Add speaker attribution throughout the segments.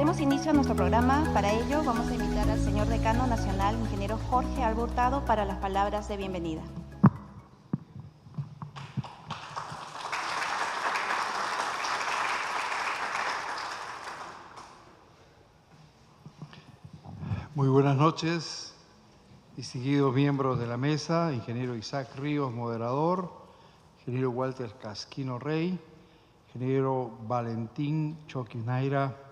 Speaker 1: Daremos inicio a nuestro programa. Para ello vamos a invitar al señor decano nacional, ingeniero Jorge Alba Hurtado, para las palabras de bienvenida.
Speaker 2: Muy buenas noches, distinguidos miembros de la mesa, ingeniero Isaac Ríos, moderador, ingeniero Walter Casquino Rey, ingeniero Valentín Choquinaira,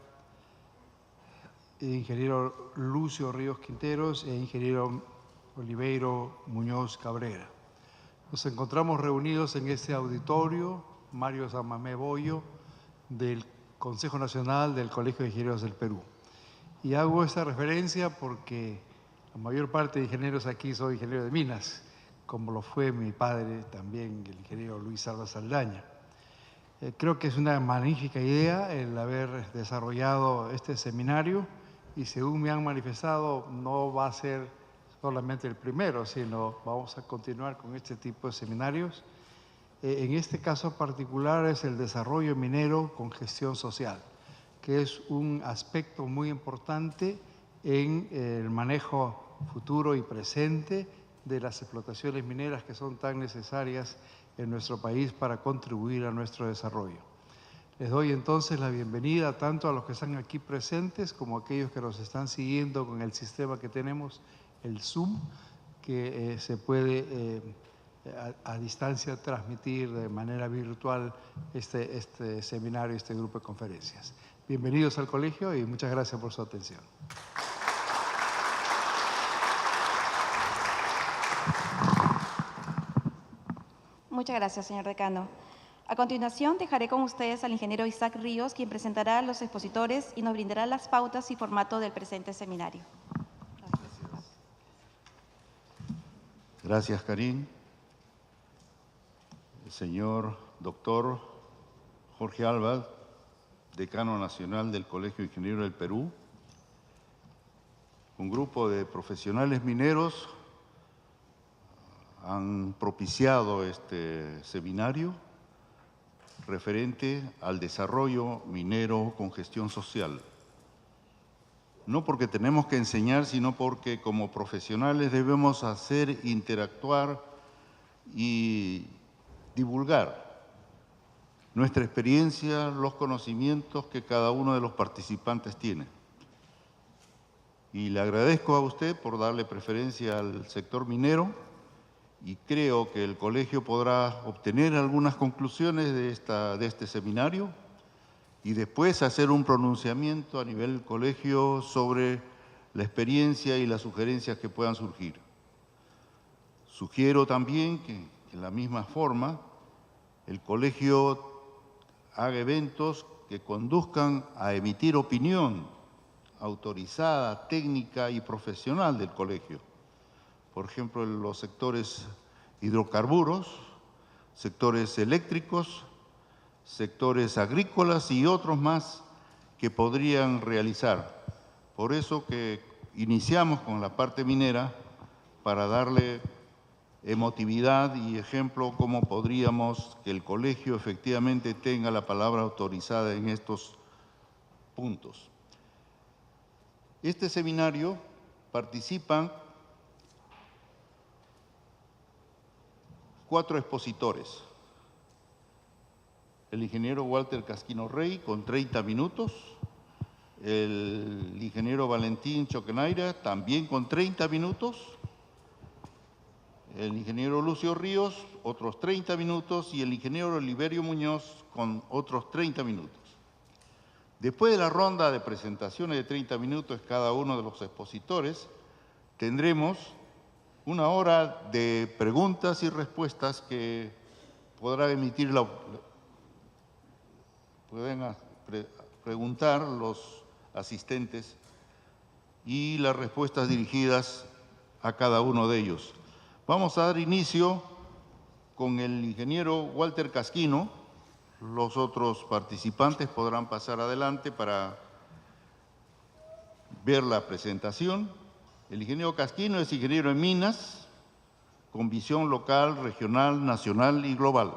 Speaker 2: ingeniero Lucio Ríos Quinteros e ingeniero Oliveiro Muñoz Cabrera. Nos encontramos reunidos en este auditorio, Mario Samamé Boyo, del Consejo Nacional del Colegio de Ingenieros del Perú. Y hago esta referencia porque la mayor parte de ingenieros aquí soy ingeniero de minas, como lo fue mi padre también, el ingeniero Luis Alba Saldaña. Creo que es una magnífica idea el haber desarrollado este seminario y según me han manifestado no va a ser solamente el primero, sino vamos a continuar con este tipo de seminarios. En este caso particular es el desarrollo minero con gestión social, que es un aspecto muy importante en el manejo futuro y presente de las explotaciones mineras que son tan necesarias en nuestro país para contribuir a nuestro desarrollo. Les doy entonces la bienvenida tanto a los que están aquí presentes como a aquellos que nos están siguiendo con el sistema que tenemos, el Zoom, que se puede a distancia transmitir de manera virtual este seminario, este grupo de conferencias. Bienvenidos al colegio y muchas gracias por su atención.
Speaker 1: Muchas gracias, señor decano. A continuación, dejaré con ustedes al ingeniero Isaac Ríos, quien presentará a los expositores y nos brindará las pautas y formato del presente seminario.
Speaker 3: Gracias, Karin. El señor doctor Jorge Alba, decano nacional del Colegio de Ingenieros del Perú, un grupo de profesionales mineros han propiciado este seminario referente al desarrollo minero con gestión social. No porque tenemos que enseñar, sino porque como profesionales debemos hacer interactuar y divulgar nuestra experiencia, los conocimientos que cada uno de los participantes tiene. Y le agradezco a usted por darle preferencia al sector minero y creo que el colegio podrá obtener algunas conclusiones de este seminario y después hacer un pronunciamiento a nivel colegio sobre la experiencia y las sugerencias que puedan surgir. Sugiero también que, de la misma forma, el colegio haga eventos que conduzcan a emitir opinión autorizada, técnica y profesional del colegio. Por ejemplo, en los sectores hidrocarburos, sectores eléctricos, sectores agrícolas y otros más que podrían realizar. Por eso que iniciamos con la parte minera para darle emotividad y ejemplo cómo podríamos que el colegio efectivamente tenga la palabra autorizada en estos puntos. Este seminario participan 4 expositores. El ingeniero Walter Casquino Rey con 30 minutos, el ingeniero Valentín Choquinaira también con 30 minutos, el ingeniero Lucio Ríos, otros 30 minutos, y el ingeniero Oliverio Muñoz con otros 30 minutos. Después de la ronda de presentaciones de 30 minutos cada uno de los expositores, tendremos una hora de preguntas y respuestas que podrá emitir pueden preguntar los asistentes y las respuestas dirigidas a cada uno de ellos. Vamos a dar inicio con el ingeniero Walter Casquino. Los otros participantes podrán pasar adelante para ver la presentación. El ingeniero Casquino es ingeniero en minas, con visión local, regional, nacional y global.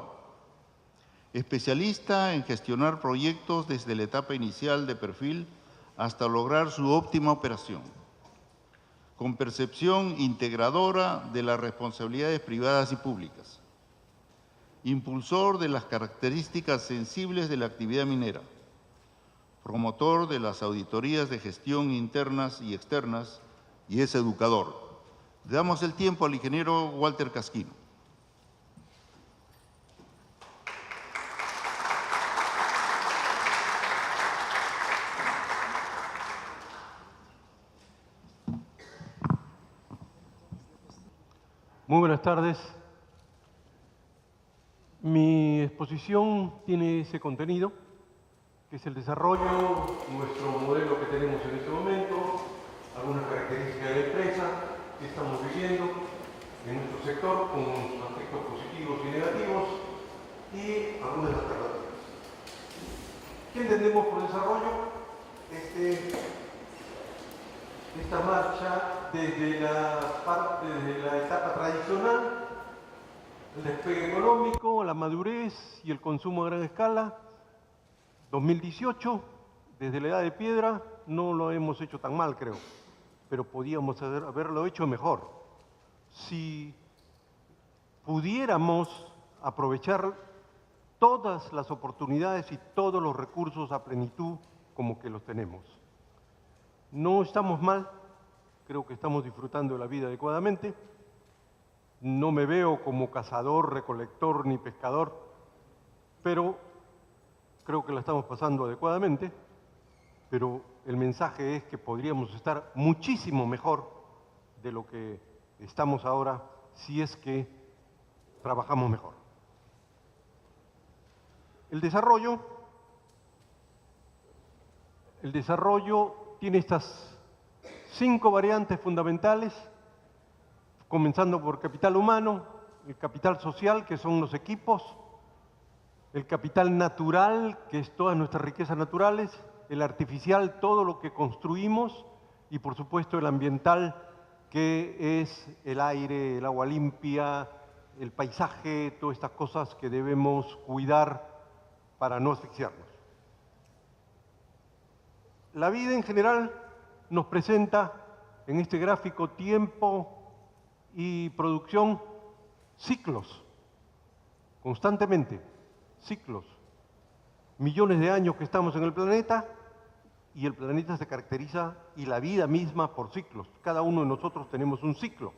Speaker 3: Especialista en gestionar proyectos desde la etapa inicial de perfil hasta lograr su óptima operación, con percepción integradora de las responsabilidades privadas y públicas, impulsor de las características sensibles de la actividad minera, promotor de las auditorías de gestión internas y externas, y es educador. Le damos el tiempo al ingeniero Walter Casquino.
Speaker 4: Muy buenas tardes. Mi exposición tiene ese contenido, que es el desarrollo, nuestro modelo que tenemos en este momento, algunas características de la empresa que estamos viviendo en nuestro sector con aspectos positivos y negativos y algunas alternativas. ¿Qué entendemos por desarrollo? Esta marcha desde la etapa tradicional, el despegue económico, la madurez y el consumo a gran escala. 2018, desde la edad de piedra, no lo hemos hecho tan mal, creo, pero podíamos haberlo hecho mejor. Si pudiéramos aprovechar todas las oportunidades y todos los recursos a plenitud como que los tenemos. No estamos mal, creo que estamos disfrutando de la vida adecuadamente. No me veo como cazador, recolector ni pescador, pero creo que la estamos pasando adecuadamente. Pero el mensaje es que podríamos estar muchísimo mejor de lo que estamos ahora si es que trabajamos mejor. El desarrollo tiene estas 5 variantes fundamentales, comenzando por capital humano, el capital social, que son los equipos, el capital natural, que es todas nuestras riquezas naturales, el artificial, todo lo que construimos, y por supuesto el ambiental, que es el aire, el agua limpia, el paisaje, todas estas cosas que debemos cuidar para no asfixiarnos. La vida en general nos presenta en este gráfico tiempo y producción, ciclos, constantemente, ciclos. Millones de años que estamos en el planeta y el planeta se caracteriza, y la vida misma, por ciclos. Cada uno de nosotros tenemos un ciclo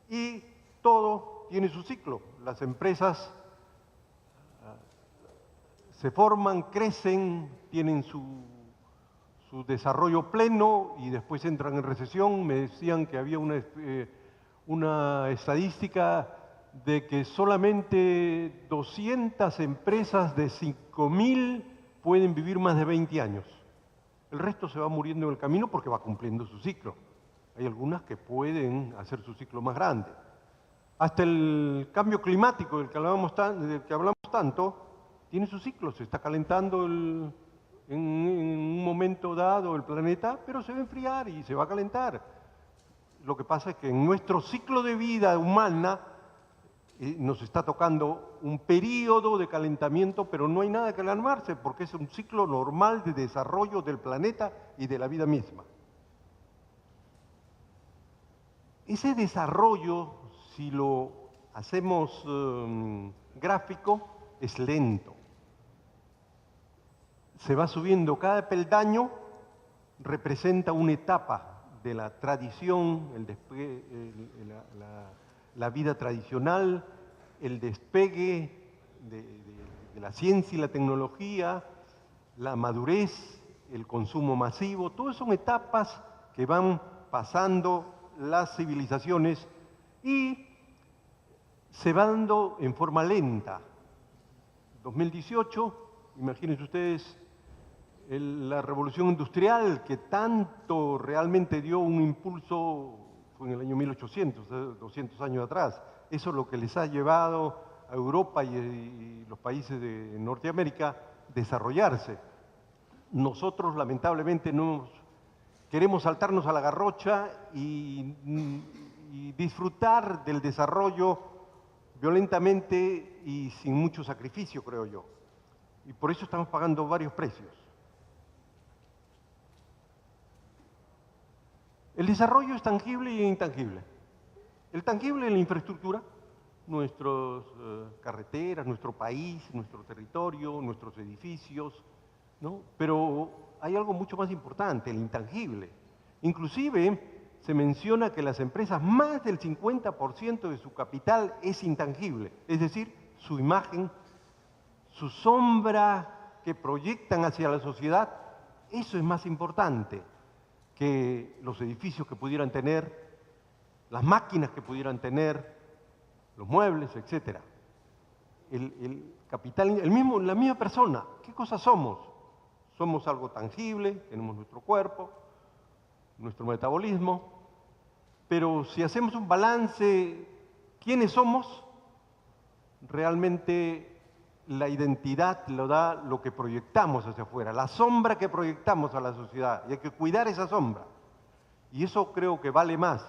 Speaker 4: y todo tiene su ciclo. Las empresas se forman, crecen, tienen su desarrollo pleno y después entran en recesión. Me decían que había una estadística de que solamente 200 empresas de 5.000 pueden vivir más de 20 años. El resto se va muriendo en el camino porque va cumpliendo su ciclo. Hay algunas que pueden hacer su ciclo más grande. Hasta el cambio climático del que hablamos tanto, tiene su ciclo. Se está calentando en un momento dado el planeta, pero se va a enfriar y se va a calentar. Lo que pasa es que en nuestro ciclo de vida humana nos está tocando un periodo de calentamiento, pero no hay nada que alarmarse porque es un ciclo normal de desarrollo del planeta y de la vida misma. Ese desarrollo, si lo hacemos gráfico, es lento. Se va subiendo, cada peldaño representa una etapa de la tradición, la vida tradicional, el despegue de la ciencia y la tecnología, la madurez, el consumo masivo. Todas son etapas que van pasando las civilizaciones y se va dando en forma lenta. 2018, imagínense ustedes, la revolución industrial que tanto realmente dio un impulso fue en el año 1800, 200 años atrás. Eso es lo que les ha llevado a Europa y los países de Norteamérica desarrollarse. Nosotros lamentablemente queremos saltarnos a la garrocha y disfrutar del desarrollo violentamente y sin mucho sacrificio, creo yo. Y por eso estamos pagando varios precios. El desarrollo es tangible y intangible. El tangible es la infraestructura, nuestras carreteras, nuestro país, nuestro territorio, nuestros edificios, ¿no? Pero hay algo mucho más importante, el intangible. Inclusive se menciona que las empresas, más del 50% de su capital es intangible, es decir, su imagen, su sombra que proyectan hacia la sociedad, eso es más importante que los edificios que pudieran tener, las máquinas que pudieran tener, los muebles, etc. El capital, la misma persona, ¿qué cosas somos? Somos algo tangible, tenemos nuestro cuerpo, nuestro metabolismo, pero si hacemos un balance, ¿quiénes somos? Realmente la identidad lo da lo que proyectamos hacia afuera, la sombra que proyectamos a la sociedad, y hay que cuidar esa sombra. Y eso creo que vale más.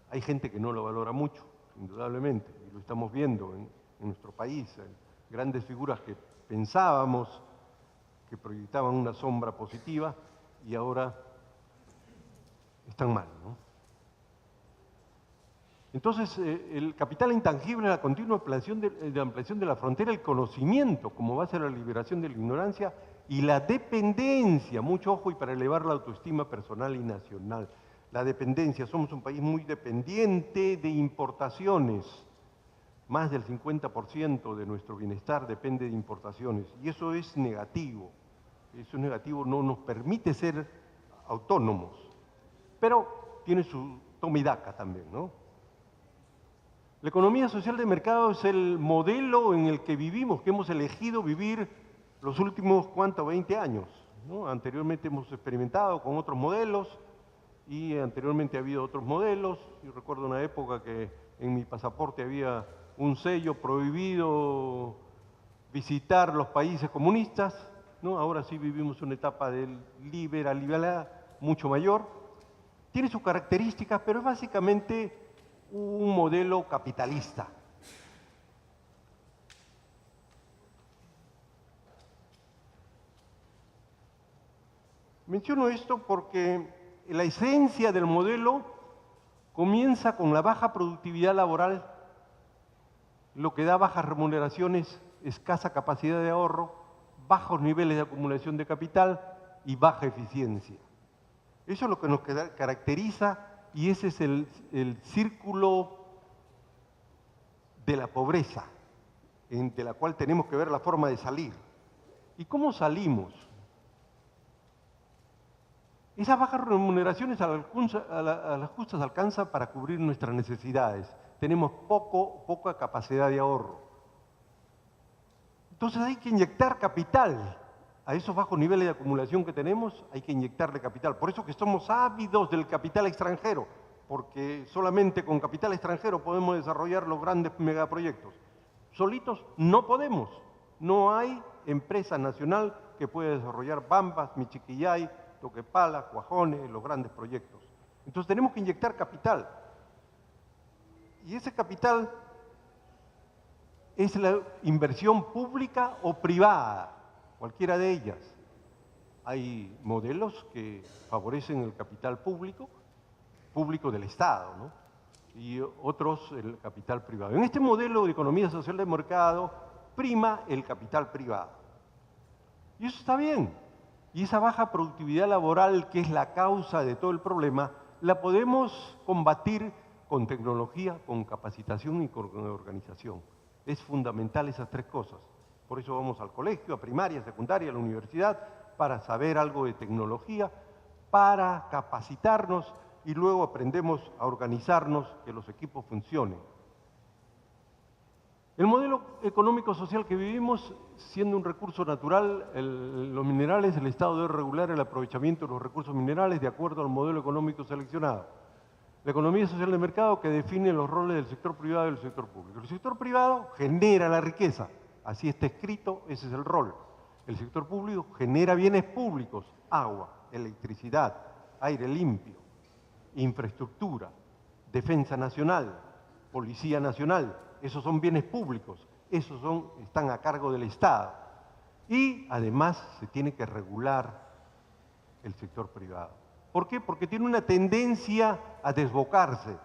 Speaker 4: Hay gente que no lo valora mucho, indudablemente, y lo estamos viendo en nuestro país. Hay grandes figuras que pensábamos que proyectaban una sombra positiva y ahora están mal, ¿no? Entonces, el capital intangible es la continua ampliación de la frontera, el conocimiento como base de la liberación de la ignorancia y la dependencia, mucho ojo, y para elevar la autoestima personal y nacional. La dependencia, somos un país muy dependiente de importaciones. Más del 50% de nuestro bienestar depende de importaciones y eso es negativo. Eso es negativo, no nos permite ser autónomos, pero tiene su toma y daca también, ¿no? La economía social de mercado es el modelo en el que vivimos, que hemos elegido vivir los últimos, ¿cuánto? 20 años, ¿no? Anteriormente hemos experimentado con otros modelos y anteriormente ha habido otros modelos. Yo recuerdo una época que en mi pasaporte había un sello prohibido visitar los países comunistas, ¿no? Ahora sí vivimos una etapa de liberalidad mucho mayor. Tiene sus características, pero es básicamente un modelo capitalista. Menciono esto porque la esencia del modelo comienza con la baja productividad laboral, lo que da bajas remuneraciones, escasa capacidad de ahorro, bajos niveles de acumulación de capital y baja eficiencia. Eso es lo que nos caracteriza y ese es el círculo de la pobreza, de la cual tenemos que ver la forma de salir. ¿Y cómo salimos? Esas bajas remuneraciones a las justas alcanzan para cubrir nuestras necesidades. Tenemos poca capacidad de ahorro. Entonces hay que inyectar capital. A esos bajos niveles de acumulación que tenemos hay que inyectarle capital. Por eso que somos ávidos del capital extranjero, porque solamente con capital extranjero podemos desarrollar los grandes megaproyectos. Solitos no podemos. No hay empresa nacional que pueda desarrollar Bambas, Michiquillay, Toquepala, Cuajone, los grandes proyectos. Entonces tenemos que inyectar capital. Y ese capital es la inversión pública o privada, cualquiera de ellas. Hay modelos que favorecen el capital público del Estado, ¿no? Y otros el capital privado. En este modelo de economía social de mercado prima el capital privado. Y eso está bien. Y esa baja productividad laboral, que es la causa de todo el problema, la podemos combatir con tecnología, con capacitación y con organización. Es fundamental esas tres cosas. Por eso vamos al colegio, a primaria, secundaria, a la universidad, para saber algo de tecnología, para capacitarnos y luego aprendemos a organizarnos, que los equipos funcionen. El modelo económico-social que vivimos, siendo un recurso natural, los minerales, el Estado debe regular el aprovechamiento de los recursos minerales de acuerdo al modelo económico seleccionado. La economía social de mercado que define los roles del sector privado y del sector público. El sector privado genera la riqueza, así está escrito, ese es el rol. El sector público genera bienes públicos, agua, electricidad, aire limpio, infraestructura, defensa nacional, policía nacional. Esos son bienes públicos, están a cargo del Estado. Y además se tiene que regular el sector privado. ¿Por qué? Porque tiene una tendencia a desbocarse.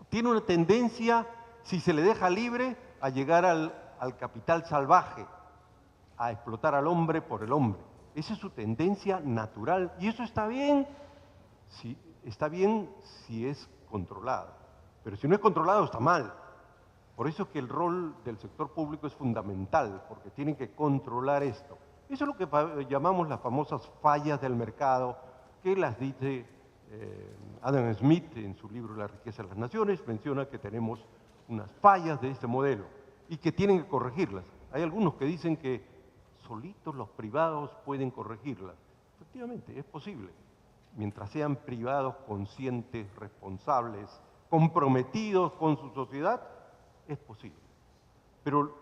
Speaker 4: Tiene una tendencia, si se le deja libre, a llegar al capital salvaje, a explotar al hombre por el hombre. Esa es su tendencia natural. Y eso está bien si es controlado. Pero si no es controlado, está mal. Por eso es que el rol del sector público es fundamental, porque tienen que controlar esto. Eso es lo que llamamos las famosas fallas del mercado, que las dice Adam Smith en su libro La riqueza de las naciones, menciona que tenemos unas fallas de este modelo y que tienen que corregirlas. Hay algunos que dicen que solitos los privados pueden corregirlas. Efectivamente, es posible, mientras sean privados conscientes, responsables, comprometidos con su sociedad, es posible. Pero,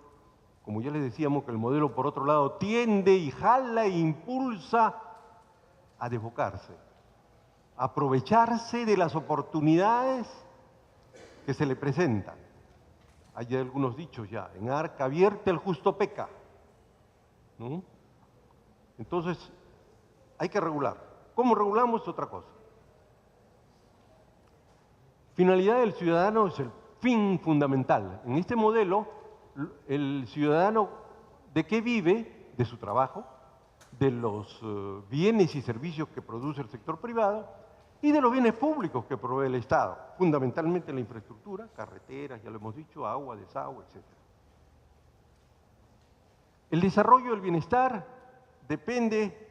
Speaker 4: como ya les decíamos, que el modelo, por otro lado, tiende y jala e impulsa a desbocarse, a aprovecharse de las oportunidades que se le presentan. Hay algunos dichos ya, en arca abierta el justo peca, ¿no? Entonces, hay que regular. ¿Cómo regulamos? Otra cosa. Finalidad del ciudadano es el fin fundamental. En este modelo, el ciudadano, ¿de qué vive? De su trabajo, de los bienes y servicios que produce el sector privado y de los bienes públicos que provee el Estado, fundamentalmente la infraestructura, carreteras, ya lo hemos dicho, agua, desagüe, etc. El desarrollo del bienestar depende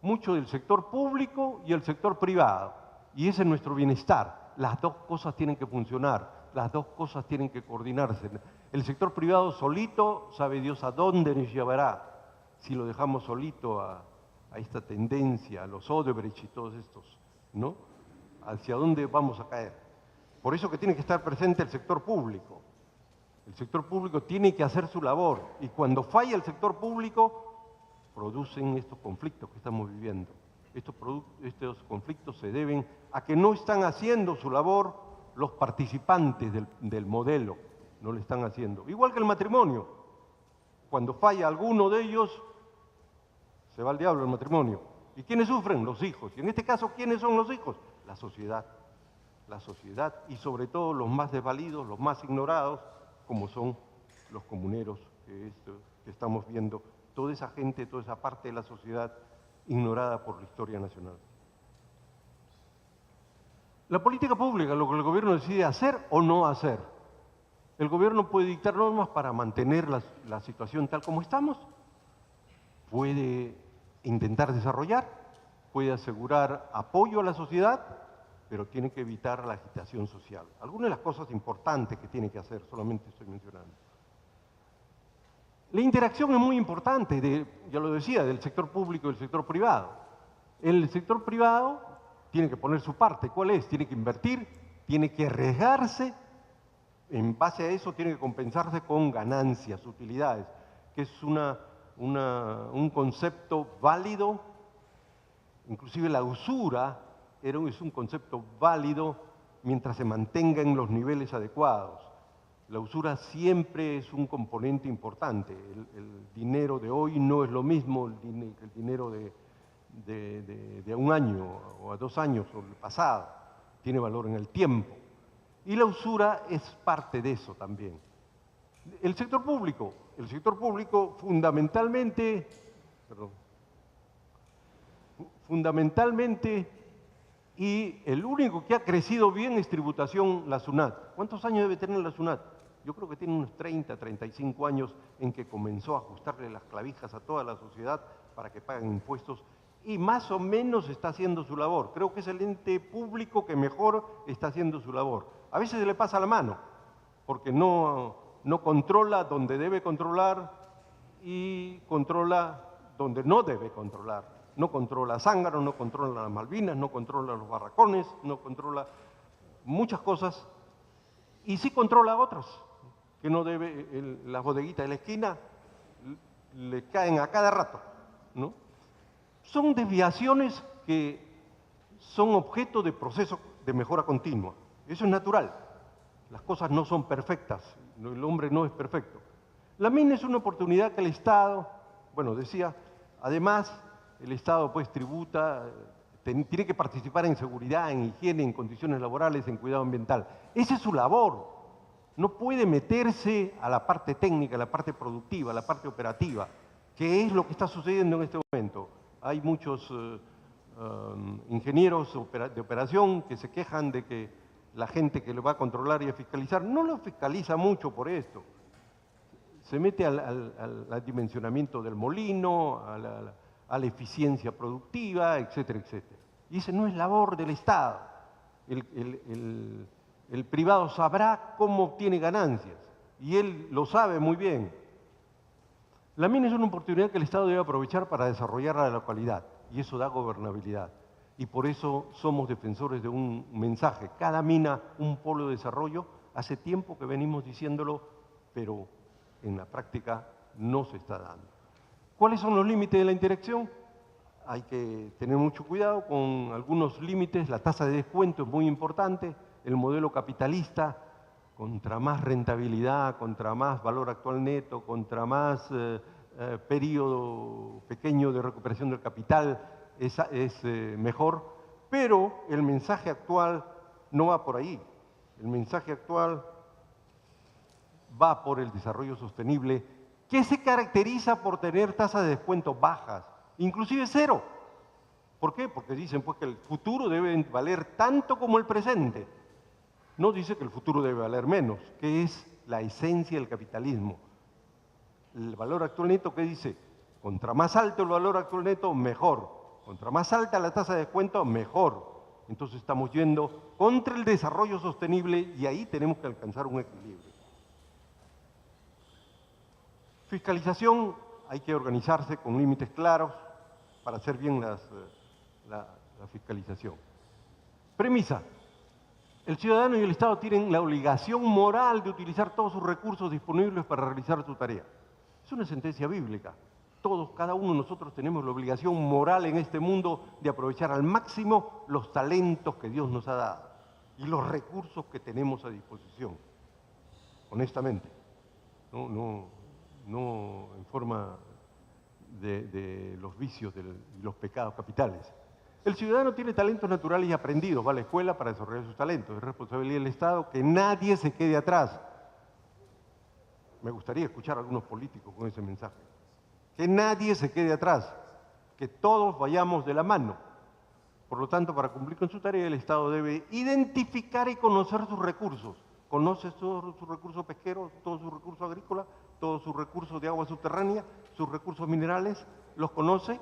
Speaker 4: mucho del sector público y el sector privado, y ese es nuestro bienestar. Las dos cosas tienen que funcionar, las dos cosas tienen que coordinarse. El sector privado solito, sabe Dios a dónde nos llevará, si lo dejamos solito a esta tendencia, a los Odebrecht y todos estos, ¿no? ¿Hacia dónde vamos a caer? Por eso que tiene que estar presente el sector público. El sector público tiene que hacer su labor, y cuando falla el sector público, producen estos conflictos que estamos viviendo. Estos conflictos se deben a que no están haciendo su labor los participantes del modelo, no lo están haciendo. Igual que el matrimonio. Cuando falla alguno de ellos, se va al diablo el matrimonio. ¿Y quiénes sufren? Los hijos. Y en este caso, ¿quiénes son los hijos? La sociedad. La sociedad y sobre todo los más desvalidos, los más ignorados, como son los comuneros que estamos viendo. Toda esa gente, toda esa parte de la sociedad ignorada por la historia nacional. La política pública, lo que el gobierno decide hacer o no hacer. El gobierno puede dictar normas para mantener la situación tal como estamos, puede intentar desarrollar, puede asegurar apoyo a la sociedad, pero tiene que evitar la agitación social. Algunas de las cosas importantes que tiene que hacer, solamente estoy mencionando. La interacción es muy importante, ya lo decía, del sector público y del sector privado. El sector privado tiene que poner su parte. ¿Cuál es? Tiene que invertir, tiene que arriesgarse, en base a eso tiene que compensarse con ganancias, utilidades, que es un concepto válido. Inclusive la usura es un concepto válido mientras se mantenga en los niveles adecuados. La usura siempre es un componente importante. El dinero de hoy no es lo mismo el dinero de un año o a 2 años o el pasado. Tiene valor en el tiempo. Y la usura es parte de eso también. El sector público fundamentalmente, y el único que ha crecido bien es tributación, la SUNAT. ¿Cuántos años debe tener la SUNAT? Yo creo que tiene unos 30, 35 años en que comenzó a ajustarle las clavijas a toda la sociedad para que paguen impuestos y más o menos está haciendo su labor. Creo que es el ente público que mejor está haciendo su labor. A veces se le pasa la mano porque no controla donde debe controlar y controla donde no debe controlar. No controla Zángaro, no controla las Malvinas, no controla los barracones, no controla muchas cosas y sí controla otras que no debe. Las bodeguitas de la esquina le caen a cada rato, ¿no? Son desviaciones que son objeto de proceso de mejora continua. Eso es natural. Las cosas no son perfectas, el hombre no es perfecto. La mina es una oportunidad que el Estado, bueno, decía, además el Estado pues tributa tiene que participar en seguridad, en higiene, en condiciones laborales, en cuidado ambiental. Esa es su labor. No puede meterse a la parte técnica, a la parte productiva, a la parte operativa, que es lo que está sucediendo en este momento. Hay muchos ingenieros de operación que se quejan de que la gente que lo va a controlar y a fiscalizar no lo fiscaliza mucho por esto. Se mete al dimensionamiento del molino, a la eficiencia productiva, etcétera, etcétera. Y ese no es labor del Estado. El privado sabrá cómo obtiene ganancias, y él lo sabe muy bien. La mina es una oportunidad que el Estado debe aprovechar para desarrollar la localidad, y eso da gobernabilidad. Y por eso somos defensores de un mensaje: cada mina, un polo de desarrollo. Hace tiempo que venimos diciéndolo, pero en la práctica no se está dando. ¿Cuáles son los límites de la interacción? Hay que tener mucho cuidado con algunos límites. La tasa de descuento es muy importante. El modelo capitalista, contra más rentabilidad, contra más valor actual neto, contra más periodo pequeño de recuperación del capital, es mejor. Pero el mensaje actual no va por ahí. El mensaje actual va por el desarrollo sostenible, que se caracteriza por tener tasas de descuento bajas, inclusive cero. ¿Por qué? Porque dicen pues que el futuro debe valer tanto como el presente. No dice que el futuro debe valer menos, que es la esencia del capitalismo. El valor actual neto, ¿qué dice? Contra más alto el valor actual neto, mejor. Contra más alta la tasa de descuento, mejor. Entonces estamos yendo contra el desarrollo sostenible y ahí tenemos que alcanzar un equilibrio. Fiscalización, hay que organizarse con límites claros para hacer bien la fiscalización. Premisa: el ciudadano y el Estado tienen la obligación moral de utilizar todos sus recursos disponibles para realizar su tarea. Es una sentencia bíblica. Todos, cada uno de nosotros tenemos la obligación moral en este mundo de aprovechar al máximo los talentos que Dios nos ha dado y los recursos que tenemos a disposición, honestamente. No en forma de los vicios y los pecados capitales. El ciudadano tiene talentos naturales y aprendidos, va a la escuela para desarrollar sus talentos. Es responsabilidad del Estado que nadie se quede atrás. Me gustaría escuchar a algunos políticos con ese mensaje. Que nadie se quede atrás, que todos vayamos de la mano. Por lo tanto, para cumplir con su tarea, el Estado debe identificar y conocer sus recursos. Conoce todos sus recursos pesqueros, todos sus recursos agrícolas, todos sus recursos de agua subterránea, sus recursos minerales, ¿los conoce?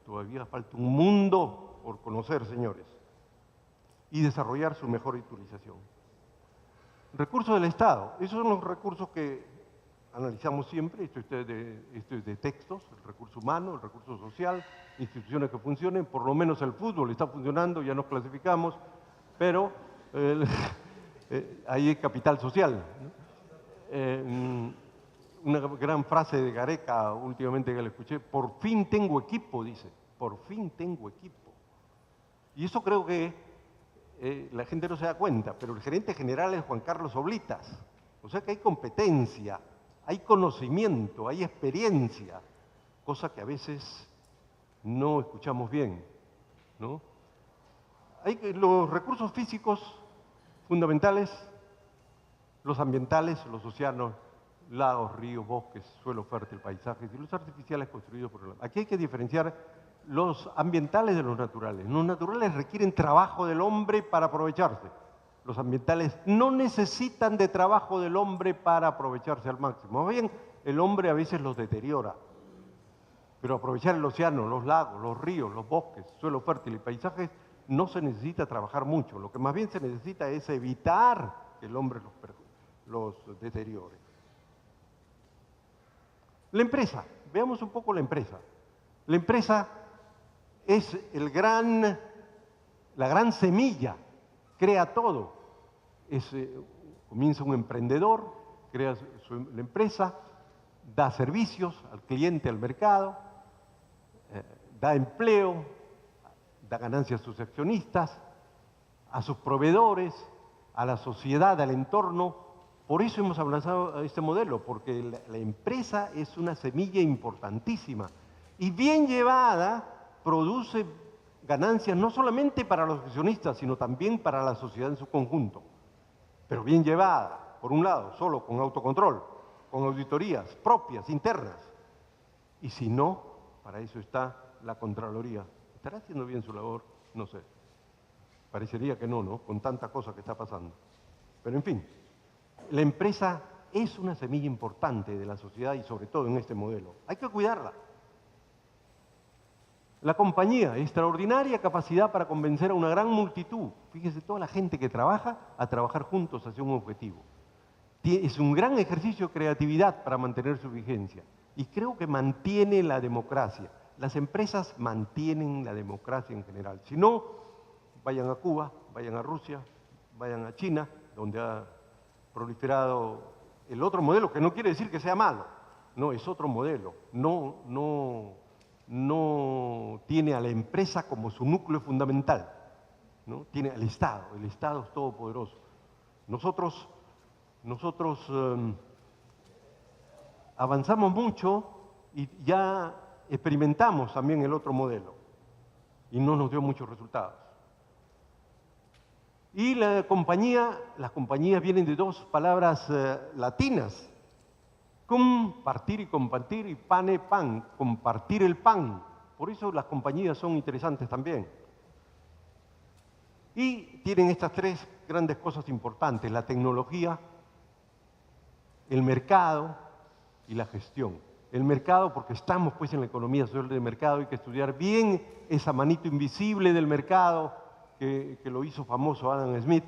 Speaker 4: Todavía falta un mundo por conocer, señores. Y desarrollar su mejor utilización. Recursos del Estado, esos son los recursos que analizamos siempre. Esto es de textos: el recurso humano, el recurso social, instituciones que funcionen. Por lo menos el fútbol está funcionando, ya nos clasificamos, pero ahí es capital social, ¿no? Una gran frase de Gareca últimamente que le escuché: por fin tengo equipo, dice, por fin tengo equipo. Y eso creo que la gente no se da cuenta, pero el gerente general es Juan Carlos Oblitas. O sea que hay competencia, hay conocimiento, hay experiencia, cosa que a veces no escuchamos bien, ¿no? Los recursos físicos fundamentales, los ambientales, los océanos, lagos, ríos, bosques, suelo fértil, paisajes, y los artificiales construidos por el hombre. Aquí hay que diferenciar los ambientales de los naturales. Los naturales requieren trabajo del hombre para aprovecharse. Los ambientales no necesitan de trabajo del hombre para aprovecharse al máximo. Más bien, el hombre a veces los deteriora. Pero aprovechar el océano, los lagos, los ríos, los bosques, suelo fértil y paisajes, no se necesita trabajar mucho. Lo que más bien se necesita es evitar que el hombre los deteriore. La empresa, veamos un poco la empresa. La empresa es la gran semilla, crea todo. Comienza un emprendedor, crea la empresa, da servicios al cliente, al mercado, da empleo, da ganancias a sus accionistas, a sus proveedores, a la sociedad, al entorno. Por eso hemos avanzado a este modelo, porque la empresa es una semilla importantísima y bien llevada produce ganancias no solamente para los accionistas, sino también para la sociedad en su conjunto, pero bien llevada, por un lado, solo con autocontrol, con auditorías propias, internas. Y si no, para eso está la Contraloría. ¿Estará haciendo bien su labor? No sé. Parecería que no, ¿no? Con tanta cosa que está pasando. Pero en fin, la empresa es una semilla importante de la sociedad y sobre todo en este modelo. Hay que cuidarla. La compañía, extraordinaria capacidad para convencer a una gran multitud. Fíjese, toda la gente que trabaja a trabajar juntos hacia un objetivo. Es un gran ejercicio de creatividad para mantener su vigencia. Y creo que mantiene la democracia. Las empresas mantienen la democracia en general. Si no, vayan a Cuba, vayan a Rusia, vayan a China, donde ha proliferado el otro modelo, que no quiere decir que sea malo. No, es otro modelo. No tiene a la empresa como su núcleo fundamental, ¿no? Tiene al Estado, el Estado es todopoderoso. Nosotros avanzamos mucho y ya experimentamos también el otro modelo y no nos dio muchos resultados. Y las compañías vienen de dos palabras latinas, compartir y compartir, y pane pan, compartir el pan. Por eso las compañías son interesantes también. Y tienen estas tres grandes cosas importantes: la tecnología, el mercado y la gestión. El mercado, porque estamos pues en la economía social del mercado, hay que estudiar bien esa manito invisible del mercado que lo hizo famoso Adam Smith,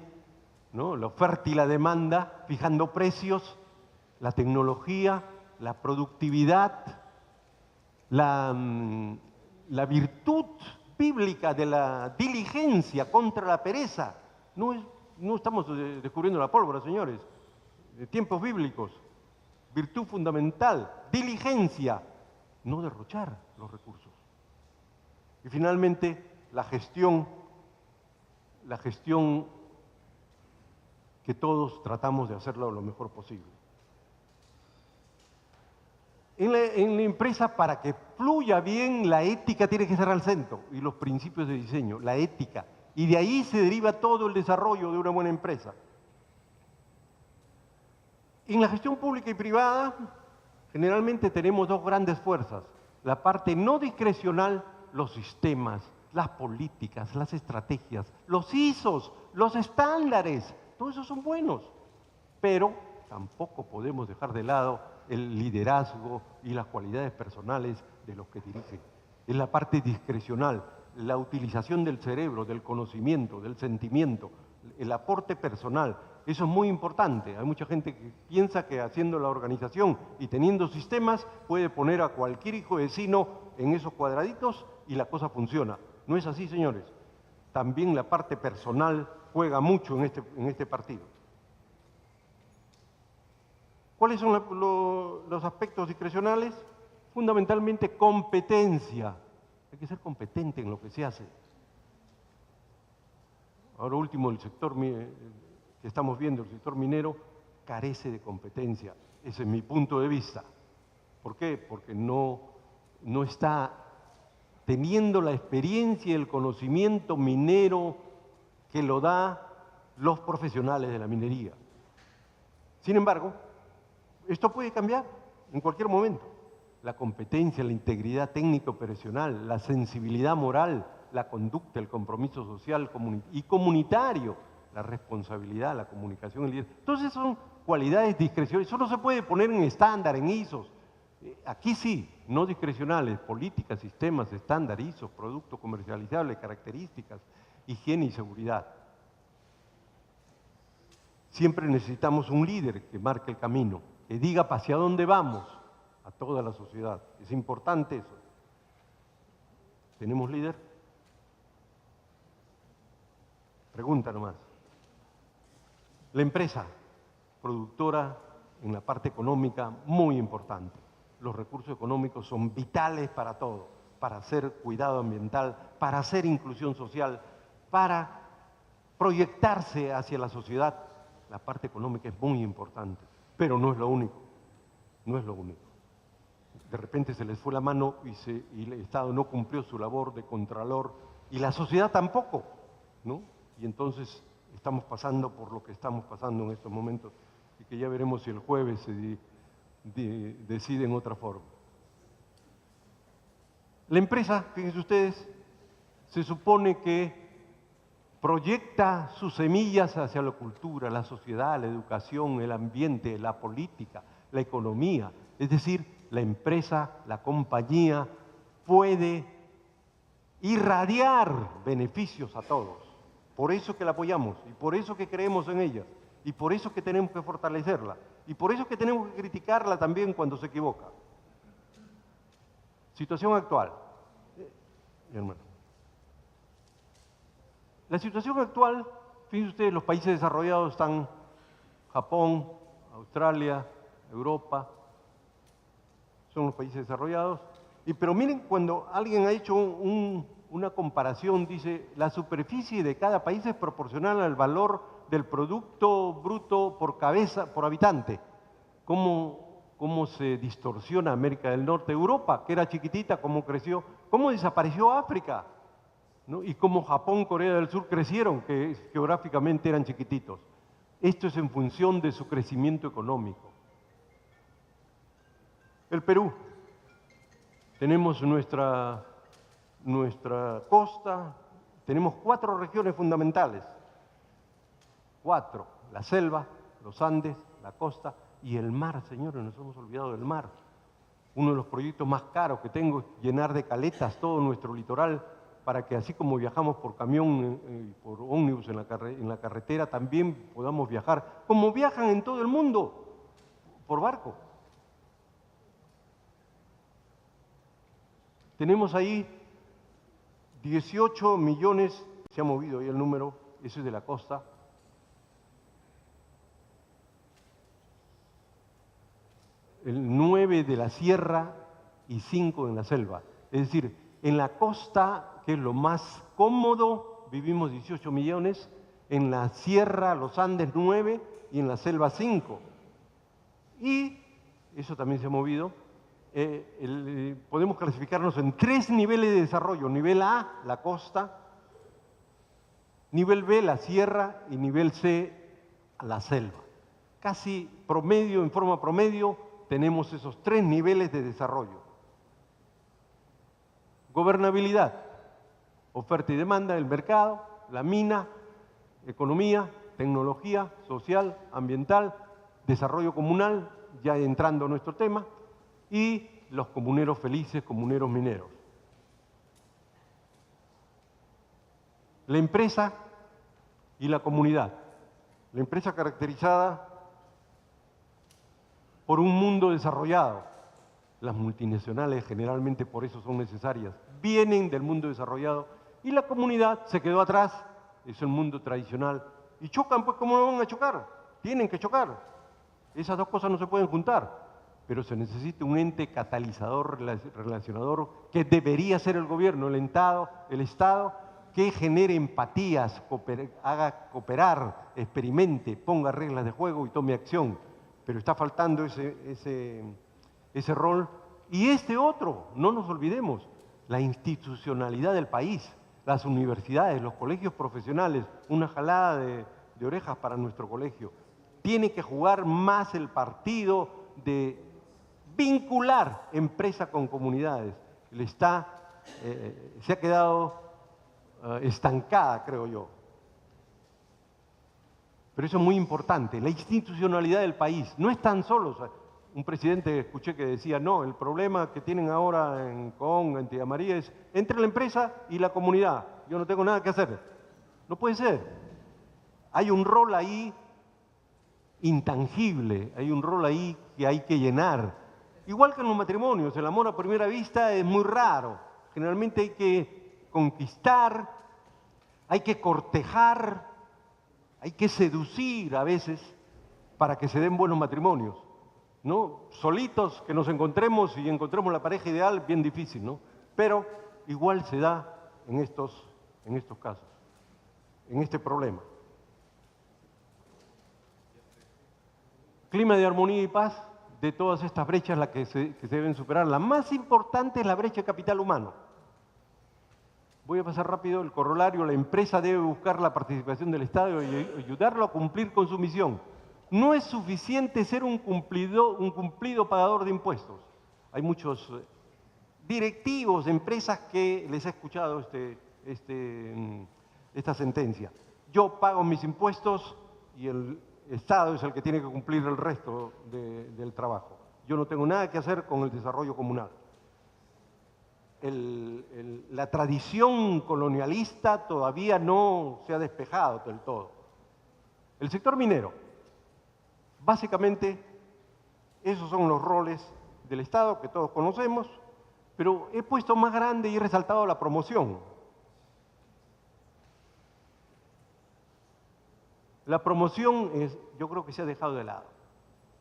Speaker 4: ¿no? La oferta y la demanda, fijando precios, la tecnología, la productividad, la virtud bíblica de la diligencia contra la pereza. No estamos descubriendo la pólvora, señores. De tiempos bíblicos. Virtud fundamental, diligencia, no derrochar los recursos. Y finalmente, la gestión que todos tratamos de hacerlo lo mejor posible. En la empresa, para que fluya bien, la ética tiene que estar al centro y los principios de diseño, la ética. Y de ahí se deriva todo el desarrollo de una buena empresa. En la gestión pública y privada, generalmente tenemos dos grandes fuerzas. La parte no discrecional, los sistemas, las políticas, las estrategias, los ISOs, los estándares, todos esos son buenos. Pero tampoco podemos dejar de lado el liderazgo y las cualidades personales de los que dirigen. Es la parte discrecional, la utilización del cerebro, del conocimiento, del sentimiento, el aporte personal. Eso es muy importante. Hay mucha gente que piensa que haciendo la organización y teniendo sistemas puede poner a cualquier hijo vecino en esos cuadraditos y la cosa funciona. No es así, señores. También la parte personal juega mucho en este partido. ¿Cuáles son los aspectos discrecionales? Fundamentalmente competencia. Hay que ser competente en lo que se hace. Ahora último, el sector que estamos viendo, el sector minero, carece de competencia. Ese es mi punto de vista. ¿Por qué? Porque no está teniendo la experiencia y el conocimiento minero que lo da los profesionales de la minería. Sin embargo, esto puede cambiar en cualquier momento. La competencia, la integridad técnico-operacional, la sensibilidad moral, la conducta, el compromiso social y comunitario, la responsabilidad, la comunicación, el líder. Entonces son cualidades discrecionales. Eso no se puede poner en estándar, en ISOs. Aquí sí, no discrecionales, políticas, sistemas, estándar, ISOs, productos comercializables, características, higiene y seguridad. Siempre necesitamos un líder que marque el camino, que diga hacia dónde vamos a toda la sociedad. Es importante eso. ¿Tenemos líder? Pregunta nomás. La empresa productora en la parte económica, muy importante. Los recursos económicos son vitales para todo, para hacer cuidado ambiental, para hacer inclusión social, para proyectarse hacia la sociedad. La parte económica es muy importante, pero no es lo único, no es lo único. De repente se les fue la mano y el Estado no cumplió su labor de contralor y la sociedad tampoco, ¿no? Y entonces estamos pasando por lo que estamos pasando en estos momentos y que ya veremos si el jueves se decide en otra forma. La empresa, fíjense ustedes, se supone que proyecta sus semillas hacia la cultura, la sociedad, la educación, el ambiente, la política, la economía. Es decir, la empresa, la compañía puede irradiar beneficios a todos. Por eso que la apoyamos y por eso que creemos en ella y por eso que tenemos que fortalecerla y por eso que tenemos que criticarla también cuando se equivoca. Situación actual. Mi hermano. La situación actual, fíjense ustedes, los países desarrollados están Japón, Australia, Europa, son los países desarrollados. Pero miren, cuando alguien ha hecho una comparación, dice, la superficie de cada país es proporcional al valor del Producto Bruto por cabeza, por habitante. ¿Cómo se distorsiona América del Norte? Europa, que era chiquitita, cómo creció, cómo desapareció África, ¿no? Y cómo Japón, Corea del Sur crecieron, que geográficamente eran chiquititos. Esto es en función de su crecimiento económico. El Perú. Tenemos nuestra costa, tenemos 4 regiones fundamentales. 4, la selva, los Andes, la costa y el mar, señores, nos hemos olvidado del mar. Uno de los proyectos más caros que tengo es llenar de caletas todo nuestro litoral para que así como viajamos por camión y por ómnibus en la carretera, también podamos viajar, como viajan en todo el mundo, por barco. Tenemos ahí 18 millones, se ha movido ahí el número, eso es de la costa. El 9 de la sierra y 5 en la selva. Es decir, en la costa, que es lo más cómodo, vivimos 18 millones, en la sierra, los Andes 9 y en la selva 5. Y eso también se ha movido. Podemos clasificarnos en 3 niveles de desarrollo. Nivel A, la costa. Nivel B, la sierra. Y nivel C, la selva. Casi promedio, en forma promedio, tenemos esos 3 niveles de desarrollo. Gobernabilidad, oferta y demanda del mercado, la mina, economía, tecnología, social, ambiental, desarrollo comunal, ya entrando a nuestro tema, y los comuneros felices, comuneros mineros. La empresa y la comunidad. La empresa caracterizada por un mundo desarrollado. Las multinacionales generalmente por eso son necesarias. Vienen del mundo desarrollado y la comunidad se quedó atrás. Es el mundo tradicional. Y chocan, pues, ¿cómo no van a chocar? Tienen que chocar. Esas dos cosas no se pueden juntar. Pero se necesita un ente catalizador, relacionador, que debería ser el gobierno, el Estado, que genere empatías, haga cooperar, experimente, ponga reglas de juego y tome acción. Pero está faltando ese rol. Y este otro, no nos olvidemos, la institucionalidad del país, las universidades, los colegios profesionales, una jalada de orejas para nuestro colegio. Tiene que jugar más el partido de vincular empresa con comunidades. Se ha quedado estancada, creo yo. Pero eso es muy importante, la institucionalidad del país. No están solos. Un presidente escuché que decía, no, el problema que tienen ahora en Conga, en Tía María, es entre la empresa y la comunidad. Yo no tengo nada que hacer. No puede ser. Hay un rol ahí intangible, hay un rol ahí que hay que llenar. Igual que en los matrimonios, el amor a primera vista es muy raro. Generalmente hay que conquistar, hay que cortejar, hay que seducir a veces para que se den buenos matrimonios, ¿no? Solitos que nos encontremos y encontremos la pareja ideal, bien difícil, ¿no? Pero igual se da en estos casos, en este problema. Clima de armonía y paz, de todas estas brechas las que se deben superar. La más importante es la brecha de capital humano. Voy a pasar rápido el corolario. La empresa debe buscar la participación del Estado y ayudarlo a cumplir con su misión. No es suficiente ser un cumplido pagador de impuestos. Hay muchos directivos de empresas que les he escuchado esta sentencia. Yo pago mis impuestos y el Estado es el que tiene que cumplir el resto del trabajo. Yo no tengo nada que hacer con el desarrollo comunal. La tradición colonialista todavía no se ha despejado del todo. El sector minero, básicamente, esos son los roles del Estado que todos conocemos, pero he puesto más grande y he resaltado la promoción. La promoción yo creo que se ha dejado de lado.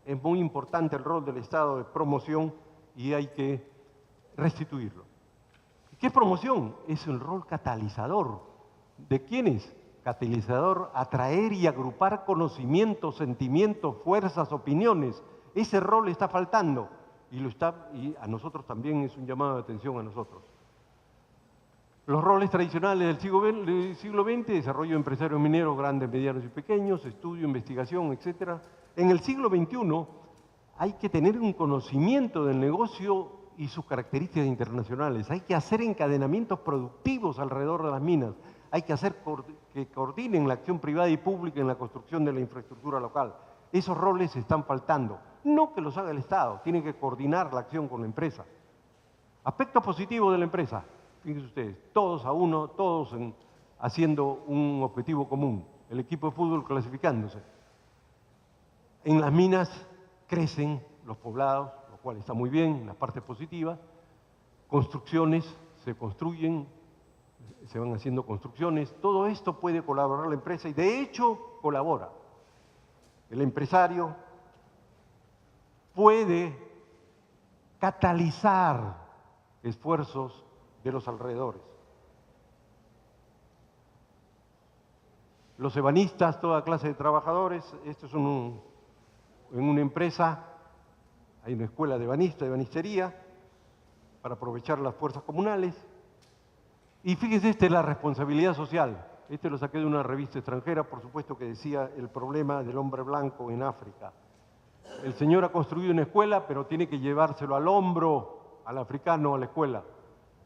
Speaker 4: Es muy importante el rol del Estado de promoción y hay que restituirlo. ¿Qué es promoción? Es el rol catalizador. ¿De quién es? Catalizador, atraer y agrupar conocimientos, sentimientos, fuerzas, opiniones. Ese rol está faltando y a nosotros también es un llamado de atención a nosotros. Los roles tradicionales del siglo XX, desarrollo de empresarios mineros grandes, medianos y pequeños, estudio, investigación, etc. En el siglo XXI hay que tener un conocimiento del negocio y sus características internacionales. Hay que hacer encadenamientos productivos alrededor de las minas. Hay que hacer que coordinen la acción privada y pública en la construcción de la infraestructura local. Esos roles están faltando. No que los haga el Estado, tiene que coordinar la acción con la empresa. Aspectos positivos de la empresa. Fíjense ustedes, todos a uno, todos haciendo un objetivo común. El equipo de fútbol clasificándose. En las minas crecen los poblados, lo cual está muy bien, las partes positivas. Construcciones, se construyen, se van haciendo construcciones. Todo esto puede colaborar la empresa y de hecho colabora. El empresario puede catalizar esfuerzos de los alrededores. Los ebanistas, toda clase de trabajadores, esto es en una empresa, hay una escuela de ebanista, de ebanistería, para aprovechar las fuerzas comunales. Y fíjense, esta es la responsabilidad social. Este lo saqué de una revista extranjera, por supuesto, que decía el problema del hombre blanco en África. El señor ha construido una escuela, pero tiene que llevárselo al hombro al africano a la escuela.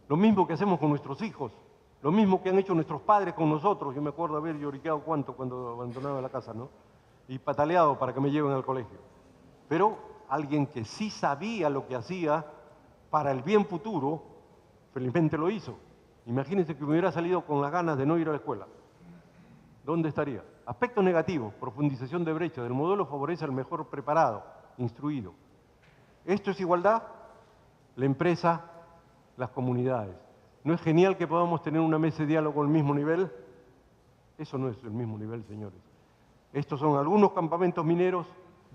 Speaker 4: Lo mismo que hacemos con nuestros hijos, lo mismo que han hecho nuestros padres con nosotros. Yo me acuerdo haber lloriqueado cuánto cuando abandonaba la casa, ¿no? Y pataleado para que me lleven al colegio. Pero alguien que sí sabía lo que hacía para el bien futuro, felizmente lo hizo. Imagínense que me hubiera salido con las ganas de no ir a la escuela. ¿Dónde estaría? Aspectos negativos, profundización de brecha. El modelo favorece al mejor preparado, instruido. ¿Esto es igualdad? La empresa, las comunidades. ¿No es genial que podamos tener una mesa de diálogo al mismo nivel? Eso no es el mismo nivel, señores. Estos son algunos campamentos mineros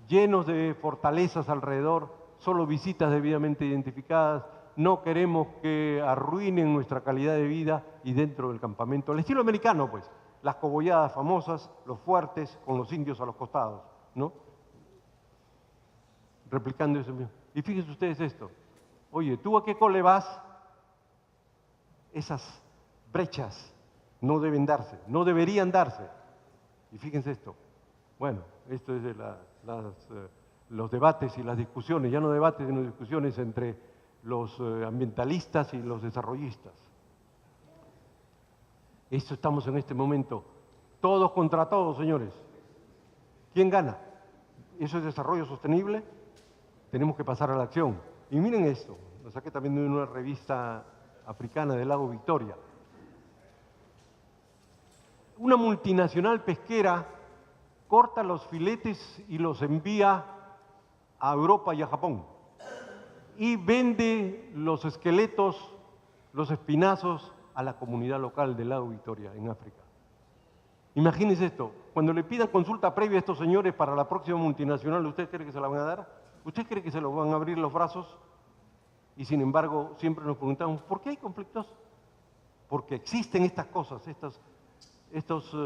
Speaker 4: llenos de fortalezas alrededor, solo visitas debidamente identificadas. No queremos que arruinen nuestra calidad de vida y dentro del campamento. El estilo americano, pues, las cogolladas famosas, los fuertes con los indios a los costados, ¿no? Replicando eso mismo. Y fíjense ustedes esto. Oye, ¿tú a qué cole vas? Esas brechas no deben darse, no deberían darse. Y fíjense esto. Bueno, esto es de los debates y las discusiones, ya no debates, sino discusiones entre los ambientalistas y los desarrollistas. Esto estamos en este momento, todos contra todos, señores. ¿Quién gana? ¿Eso es desarrollo sostenible? Tenemos que pasar a la acción. Y miren esto, lo saqué también de una revista africana del lago Victoria. Una multinacional pesquera corta los filetes y los envía a Europa y a Japón. Y vende los esqueletos, los espinazos a la comunidad local del lago Victoria, en África. Imagínense esto, cuando le pidan consulta previa a estos señores para la próxima multinacional, ¿usted cree que se la van a dar? ¿Usted cree que se los van a abrir los brazos? Y sin embargo, siempre nos preguntamos, ¿por qué hay conflictos? Porque existen estas cosas, estos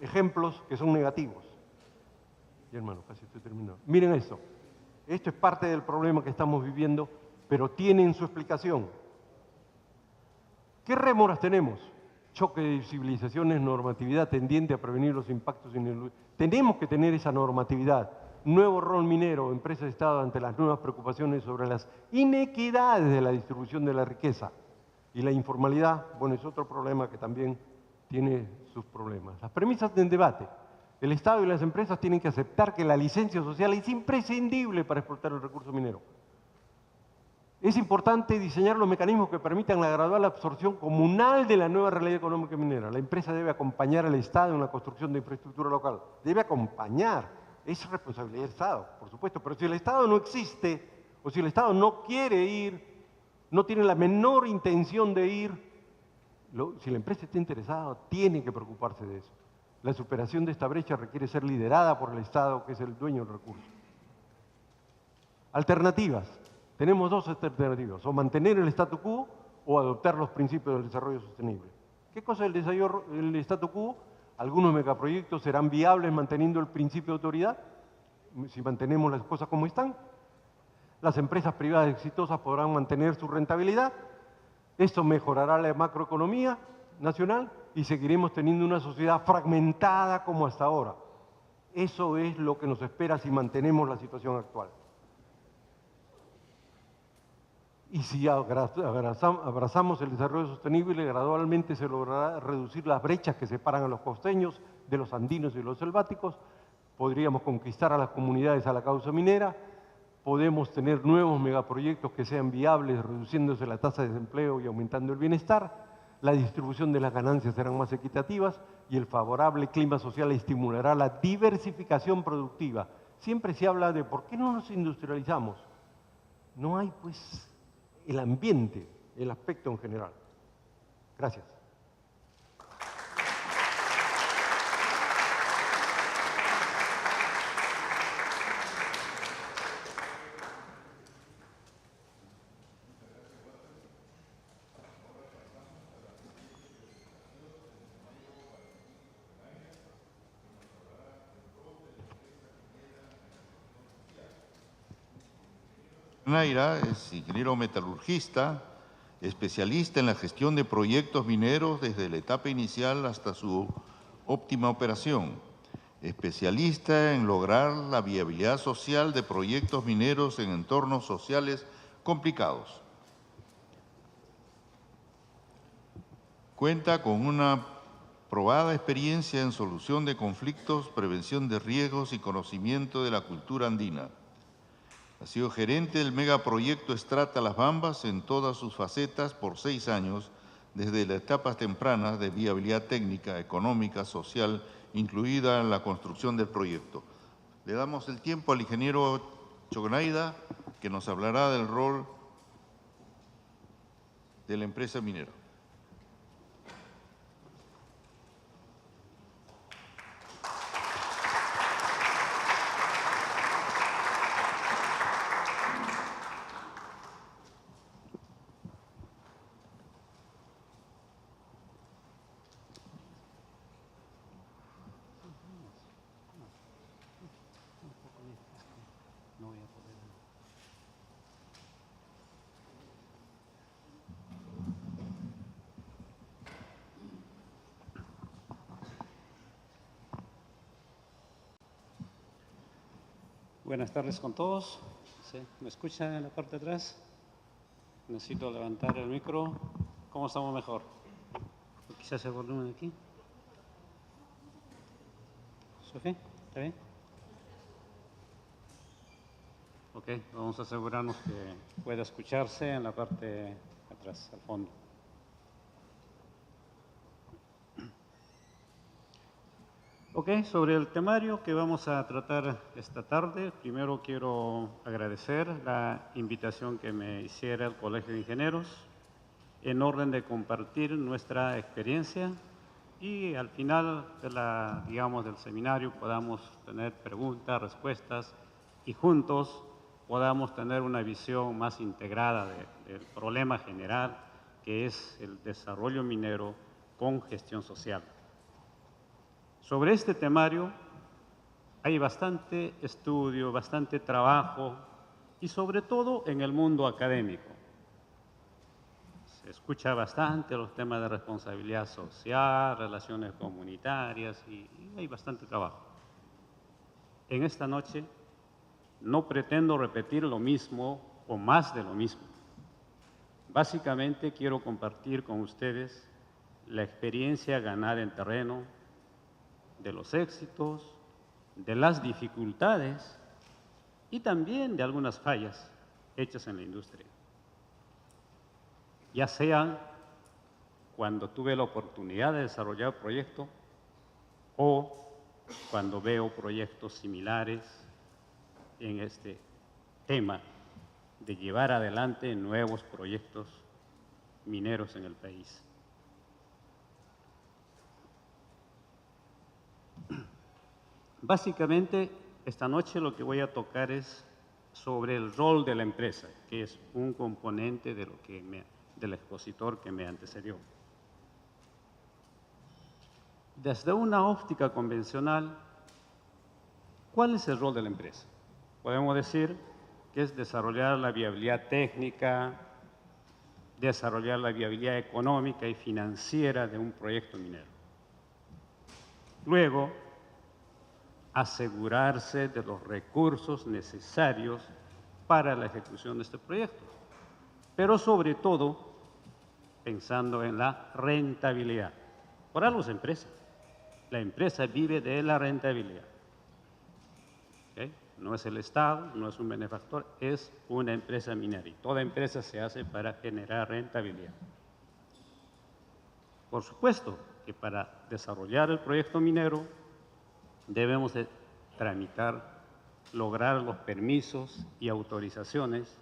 Speaker 4: ejemplos que son negativos. Y hermano, casi estoy terminando. Miren esto. Esto es parte del problema que estamos viviendo, pero tienen su explicación. ¿Qué rémoras tenemos? choque de civilizaciones, normatividad tendiente a prevenir los impactos ineludibles. Tenemos que tener esa normatividad. Nuevo rol minero, empresa de Estado ante las nuevas preocupaciones sobre las inequidades de la distribución de la riqueza. Y la informalidad, bueno, es otro problema que también tiene sus problemas. Las premisas del debate. El Estado y las empresas tienen que aceptar que la licencia social es imprescindible para explotar el recurso minero. Es importante diseñar los mecanismos que permitan la gradual absorción comunal de la nueva realidad económica minera. La empresa debe acompañar al Estado en la construcción de infraestructura local. Debe acompañar. Es responsabilidad del Estado, por supuesto. Pero si el Estado no existe, o si el Estado no quiere ir, no tiene la menor intención de ir, si la empresa está interesada, tiene que preocuparse de eso. La superación de esta brecha requiere ser liderada por el Estado, que es el dueño del recurso. Alternativas. Tenemos dos alternativas, o mantener el statu quo o adoptar los principios del desarrollo sostenible. ¿Qué cosa es el statu quo? Algunos megaproyectos serán viables manteniendo el principio de autoridad, si mantenemos las cosas como están. Las empresas privadas exitosas podrán mantener su rentabilidad. Esto mejorará la macroeconomía nacional y seguiremos teniendo una sociedad fragmentada como hasta ahora. Eso es lo que nos espera si mantenemos la situación actual. Y si abrazamos el desarrollo sostenible, gradualmente se logrará reducir las brechas que separan a los costeños de los andinos y los selváticos, podríamos conquistar a las comunidades a la causa minera, podemos tener nuevos megaproyectos que sean viables, reduciéndose la tasa de desempleo y aumentando el bienestar, la distribución de las ganancias serán más equitativas y el favorable clima social estimulará la diversificación productiva. Siempre se habla de ¿por qué no nos industrializamos? No hay, pues, el ambiente, el aspecto en general. Gracias.
Speaker 3: Naira es ingeniero metalurgista, especialista en la gestión de proyectos mineros desde la etapa inicial hasta su óptima operación, especialista en lograr la viabilidad social de proyectos mineros en entornos sociales complicados. Cuenta con una probada experiencia en solución de conflictos, prevención de riesgos y conocimiento de la cultura andina. Ha sido gerente del megaproyecto Estrata Las Bambas en todas sus facetas por 6 años, desde las etapas tempranas de viabilidad técnica, económica, social, incluida en la construcción del proyecto. Le damos el tiempo al ingeniero Chogonaida, que nos hablará del rol de la empresa minera.
Speaker 5: Buenas tardes con todos. ¿Sí? ¿Me escuchan en la parte de atrás? Necesito levantar el micro. ¿Cómo estamos mejor? Quizás el volumen aquí. ¿Sofía? ¿Está bien? Ok, vamos a asegurarnos que pueda escucharse en la parte de atrás, al fondo. Ok, sobre el temario que vamos a tratar esta tarde, primero quiero agradecer la invitación que me hiciera el Colegio de Ingenieros en orden de compartir nuestra experiencia y al final del seminario podamos tener preguntas, respuestas y juntos podamos tener una visión más integrada del problema general que es el desarrollo minero con gestión social. Sobre este temario hay bastante estudio, bastante trabajo y sobre todo en el mundo académico. se escucha bastante los temas de responsabilidad social, relaciones comunitarias y hay bastante trabajo. En esta noche no pretendo repetir lo mismo o más de lo mismo. Básicamente quiero compartir con ustedes la experiencia ganada en terreno, de los éxitos, de las dificultades y también de algunas fallas hechas en la industria. Ya sea cuando tuve la oportunidad de desarrollar proyectos o cuando veo proyectos similares en este tema de llevar adelante nuevos proyectos mineros en el país. Básicamente, esta noche lo que voy a tocar es sobre el rol de la empresa, que es un componente de del expositor que me antecedió. Desde una óptica convencional, ¿cuál es el rol de la empresa? Podemos decir que es desarrollar la viabilidad técnica, desarrollar la viabilidad económica y financiera de un proyecto minero. Luego, asegurarse de los recursos necesarios para la ejecución de este proyecto, pero sobre todo pensando en la rentabilidad. Por algo es empresa. La empresa vive de la rentabilidad. ¿Okay? No es el Estado, no es un benefactor, es una empresa minera y toda empresa se hace para generar rentabilidad. Por supuesto que para desarrollar el proyecto minero debemos de tramitar, lograr los permisos y autorizaciones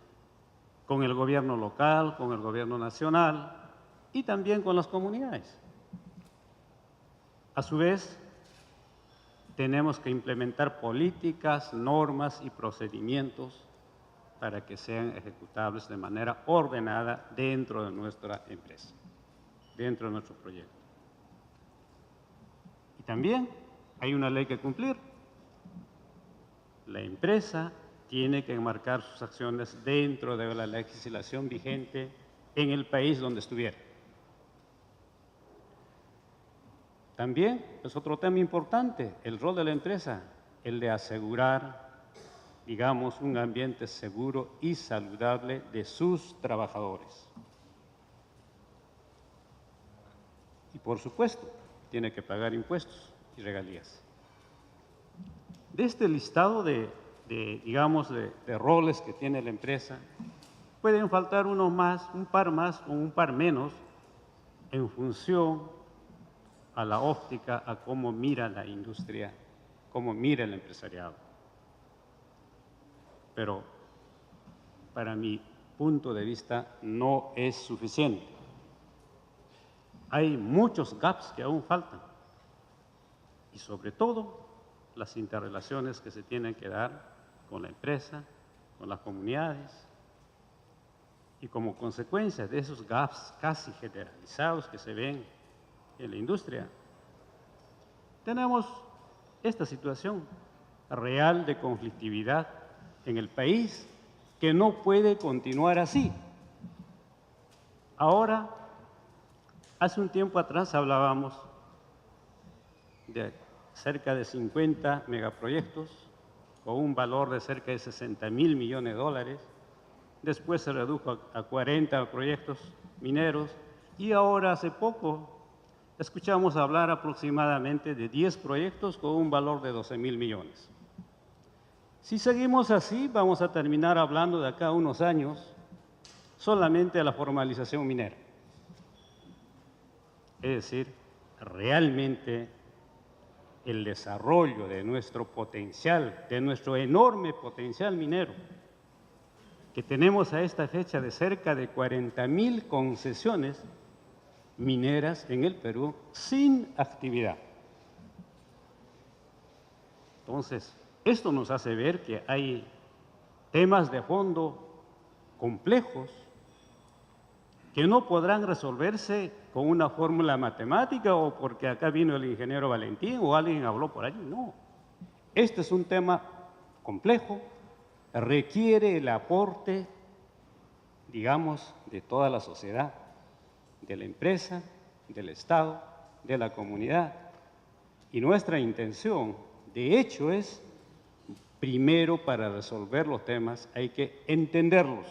Speaker 5: con el gobierno local, con el gobierno nacional y también con las comunidades. A su vez, tenemos que implementar políticas, normas y procedimientos para que sean ejecutables de manera ordenada dentro de nuestra empresa, dentro de nuestro proyecto. Y también hay una ley que cumplir. La empresa tiene que enmarcar sus acciones dentro de la legislación vigente en el país donde estuviera. También es otro tema importante, el rol de la empresa, el de asegurar, digamos, un ambiente seguro y saludable de sus trabajadores. Y por supuesto, tiene que pagar impuestos y regalías. De este listado de roles que tiene la empresa, pueden faltar uno más, un par más o un par menos en función a la óptica, a cómo mira la industria, cómo mira el empresariado. Pero para mi punto de vista no es suficiente. Hay muchos gaps que aún faltan y sobre todo las interrelaciones que se tienen que dar con la empresa, con las comunidades y como consecuencia de esos gaps casi generalizados que se ven en la industria, tenemos esta situación real de conflictividad en el país que no puede continuar así. Ahora, hace un tiempo atrás hablábamos de cerca de 50 megaproyectos con un valor de cerca de 60.000 millones de dólares. Después se redujo a 40 proyectos mineros y ahora hace poco escuchamos hablar aproximadamente de 10 proyectos con un valor de 12.000 millones. Si seguimos así, vamos a terminar hablando de acá a unos años solamente de la formalización minera. Es decir, realmente el desarrollo de nuestro potencial, de nuestro enorme potencial minero, que tenemos a esta fecha de cerca de 40.000 concesiones mineras en el Perú sin actividad. Entonces, esto nos hace ver que hay temas de fondo complejos que no podrán resolverse con una fórmula matemática o porque acá vino el ingeniero Valentín o alguien habló por allí. No, este es un tema complejo, requiere el aporte, digamos, de toda la sociedad, de la empresa, del Estado, de la comunidad. Y nuestra intención, de hecho, es, primero, para resolver los temas, hay que entenderlos,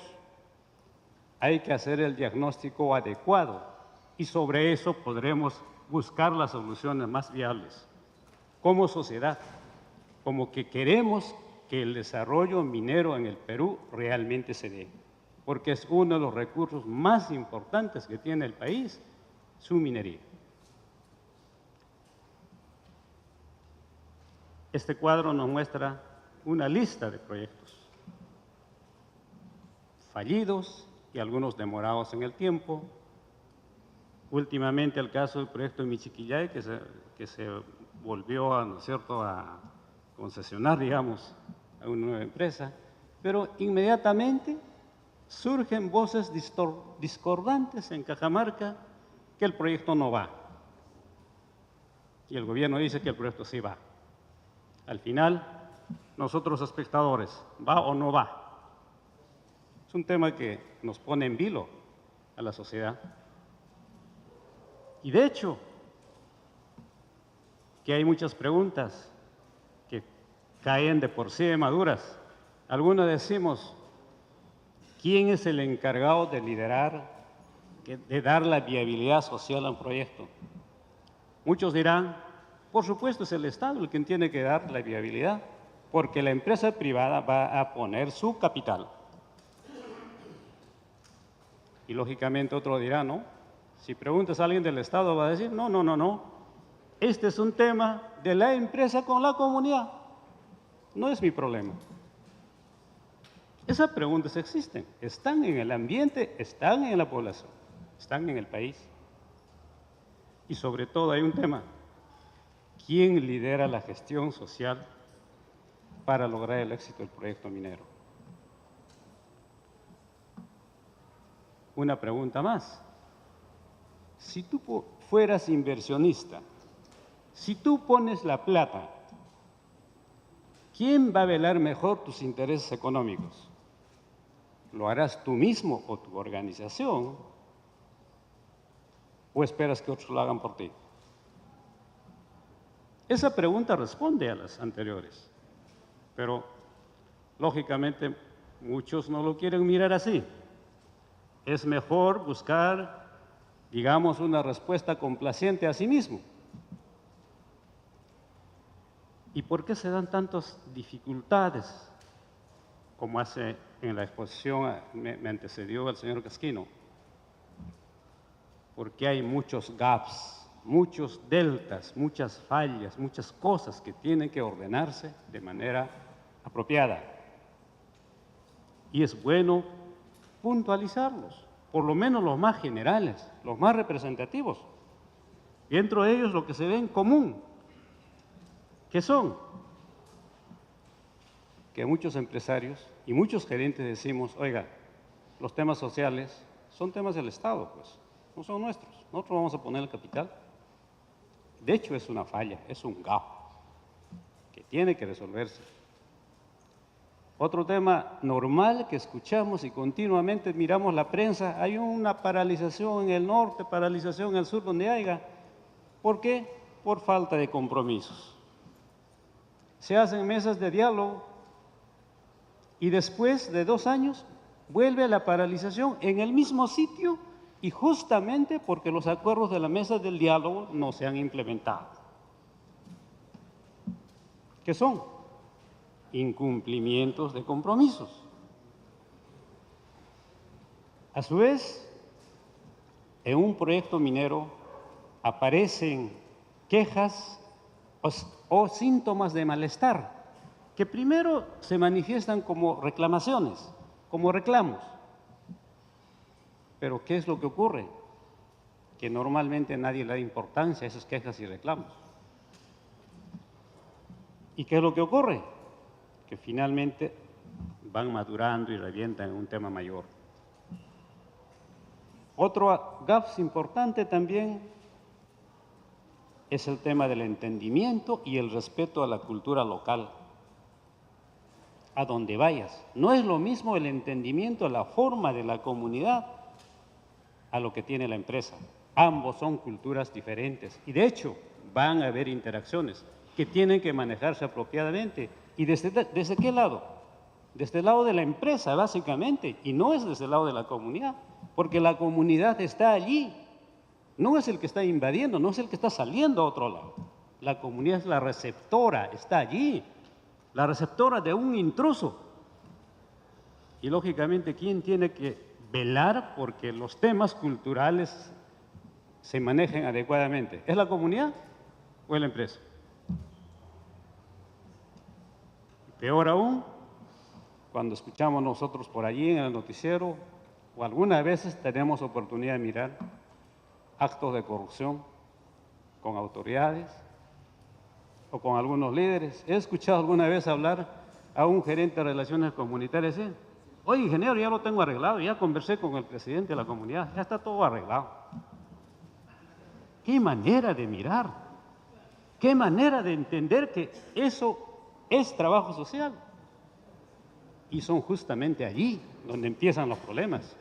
Speaker 5: hay que hacer el diagnóstico adecuado y sobre eso podremos buscar las soluciones más viables. Como sociedad, como que queremos que el desarrollo minero en el Perú realmente se dé, porque es uno de los recursos más importantes que tiene el país, su minería. Este cuadro nos muestra una lista de proyectos fallidos y algunos demorados en el tiempo. Últimamente el caso del proyecto de Michiquillay, que se volvió a, ¿no es cierto?, a concesionar, digamos, a una nueva empresa, pero inmediatamente surgen voces discordantes en Cajamarca que el proyecto no va. Y el gobierno dice que el proyecto sí va. Al final, nosotros espectadores, ¿va o no va? Es un tema que nos pone en vilo a la sociedad. Y de hecho, que hay muchas preguntas que caen de por sí de maduras. Algunos decimos, ¿quién es el encargado de liderar, de dar la viabilidad social a un proyecto? Muchos dirán, por supuesto es el Estado el quien tiene que dar la viabilidad, porque la empresa privada va a poner su capital. Y lógicamente otro dirá, no, si preguntas a alguien del Estado va a decir, no, este es un tema de la empresa con la comunidad, no es mi problema. Esas preguntas existen, están en el ambiente, están en la población, están en el país. Y sobre todo hay un tema, ¿quién lidera la gestión social para lograr el éxito del proyecto minero? Una pregunta más. Si tú fueras inversionista, si tú pones la plata, ¿quién va a velar mejor tus intereses económicos? ¿Lo harás tú mismo o tu organización? ¿O esperas que otros lo hagan por ti? Esa pregunta responde a las anteriores, pero lógicamente muchos no lo quieren mirar así. Es mejor buscar, digamos, una respuesta complaciente a sí mismo. ¿Y por qué se dan tantas dificultades? Como hace en la exposición, me antecedió el señor Casquino. Porque hay muchos gaps, muchos deltas, muchas fallas, muchas cosas que tienen que ordenarse de manera apropiada. Y es bueno puntualizarlos, por lo menos los más generales, los más representativos. Y dentro de ellos lo que se ve en común, ¿qué son? Que muchos empresarios y muchos gerentes decimos, oiga, los temas sociales son temas del Estado, pues, no son nuestros. Nosotros vamos a poner el capital. De hecho, es una falla, es un gap que tiene que resolverse. Otro tema normal que escuchamos y continuamente miramos la prensa, hay una paralización en el norte, paralización en el sur, donde haya. ¿Por qué? Por falta de compromisos. Se hacen mesas de diálogo y después de 2 años vuelve a la paralización en el mismo sitio y justamente porque los acuerdos de la mesa del diálogo no se han implementado. ¿Qué son? Incumplimientos de compromisos. A su vez, en un proyecto minero aparecen quejas o síntomas de malestar, que primero se manifiestan como reclamaciones, como reclamos. Pero ¿qué es lo que ocurre? Que normalmente nadie le da importancia a esas quejas y reclamos. ¿Y qué es lo que ocurre? Que finalmente van madurando y revientan en un tema mayor. Otro gap importante también es el tema del entendimiento y el respeto a la cultura local. A donde vayas. No es lo mismo el entendimiento a la forma de la comunidad a lo que tiene la empresa. Ambos son culturas diferentes y de hecho van a haber interacciones que tienen que manejarse apropiadamente. ¿Y desde qué lado? Desde el lado de la empresa, básicamente, y no es desde el lado de la comunidad, porque la comunidad está allí, no es el que está invadiendo, no es el que está saliendo a otro lado. La comunidad es la receptora, está allí, la receptora de un intruso. Y lógicamente, ¿quién tiene que velar porque los temas culturales se manejen adecuadamente? ¿Es la comunidad o es la empresa? Peor aún, cuando escuchamos nosotros por allí en el noticiero, o algunas veces tenemos oportunidad de mirar actos de corrupción con autoridades o con algunos líderes. He escuchado alguna vez hablar a un gerente de relaciones comunitarias y decir: oye, ingeniero, ya lo tengo arreglado, ya conversé con el presidente de la comunidad, ya está todo arreglado. ¡Qué manera de mirar! ¡Qué manera de entender que eso es trabajo social! Y son justamente allí donde empiezan los problemas.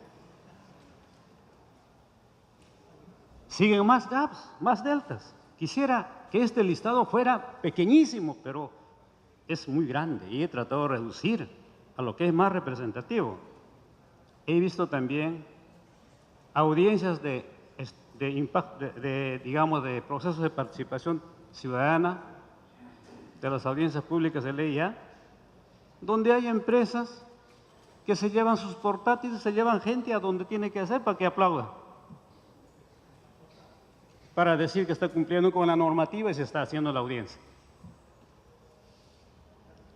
Speaker 5: Siguen más gaps, más deltas. Quisiera que este listado fuera pequeñísimo, pero es muy grande y he tratado de reducir a lo que es más representativo. He visto también audiencias digamos, de procesos de participación ciudadana, de las audiencias públicas de ley ya, donde hay empresas que se llevan sus portátiles, se llevan gente a donde tiene que hacer para que aplauda, para decir que está cumpliendo con la normativa y se está haciendo la audiencia.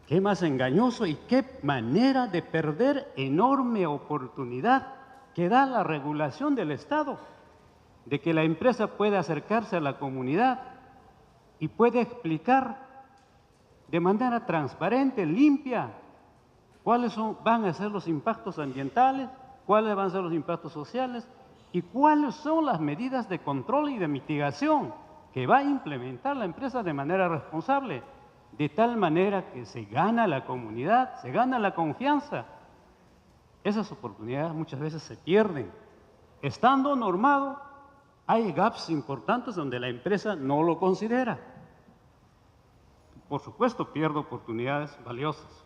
Speaker 5: Qué más engañoso y qué manera de perder enorme oportunidad que da la regulación del Estado, de que la empresa pueda acercarse a la comunidad y puede explicar de manera transparente, limpia, cuáles van a ser los impactos ambientales, cuáles van a ser los impactos sociales y cuáles son las medidas de control y de mitigación que va a implementar la empresa de manera responsable, de tal manera que se gana la comunidad, se gana la confianza. Esas oportunidades muchas veces se pierden. Estando normado, hay gaps importantes donde la empresa no lo considera. Por supuesto, pierde oportunidades valiosas.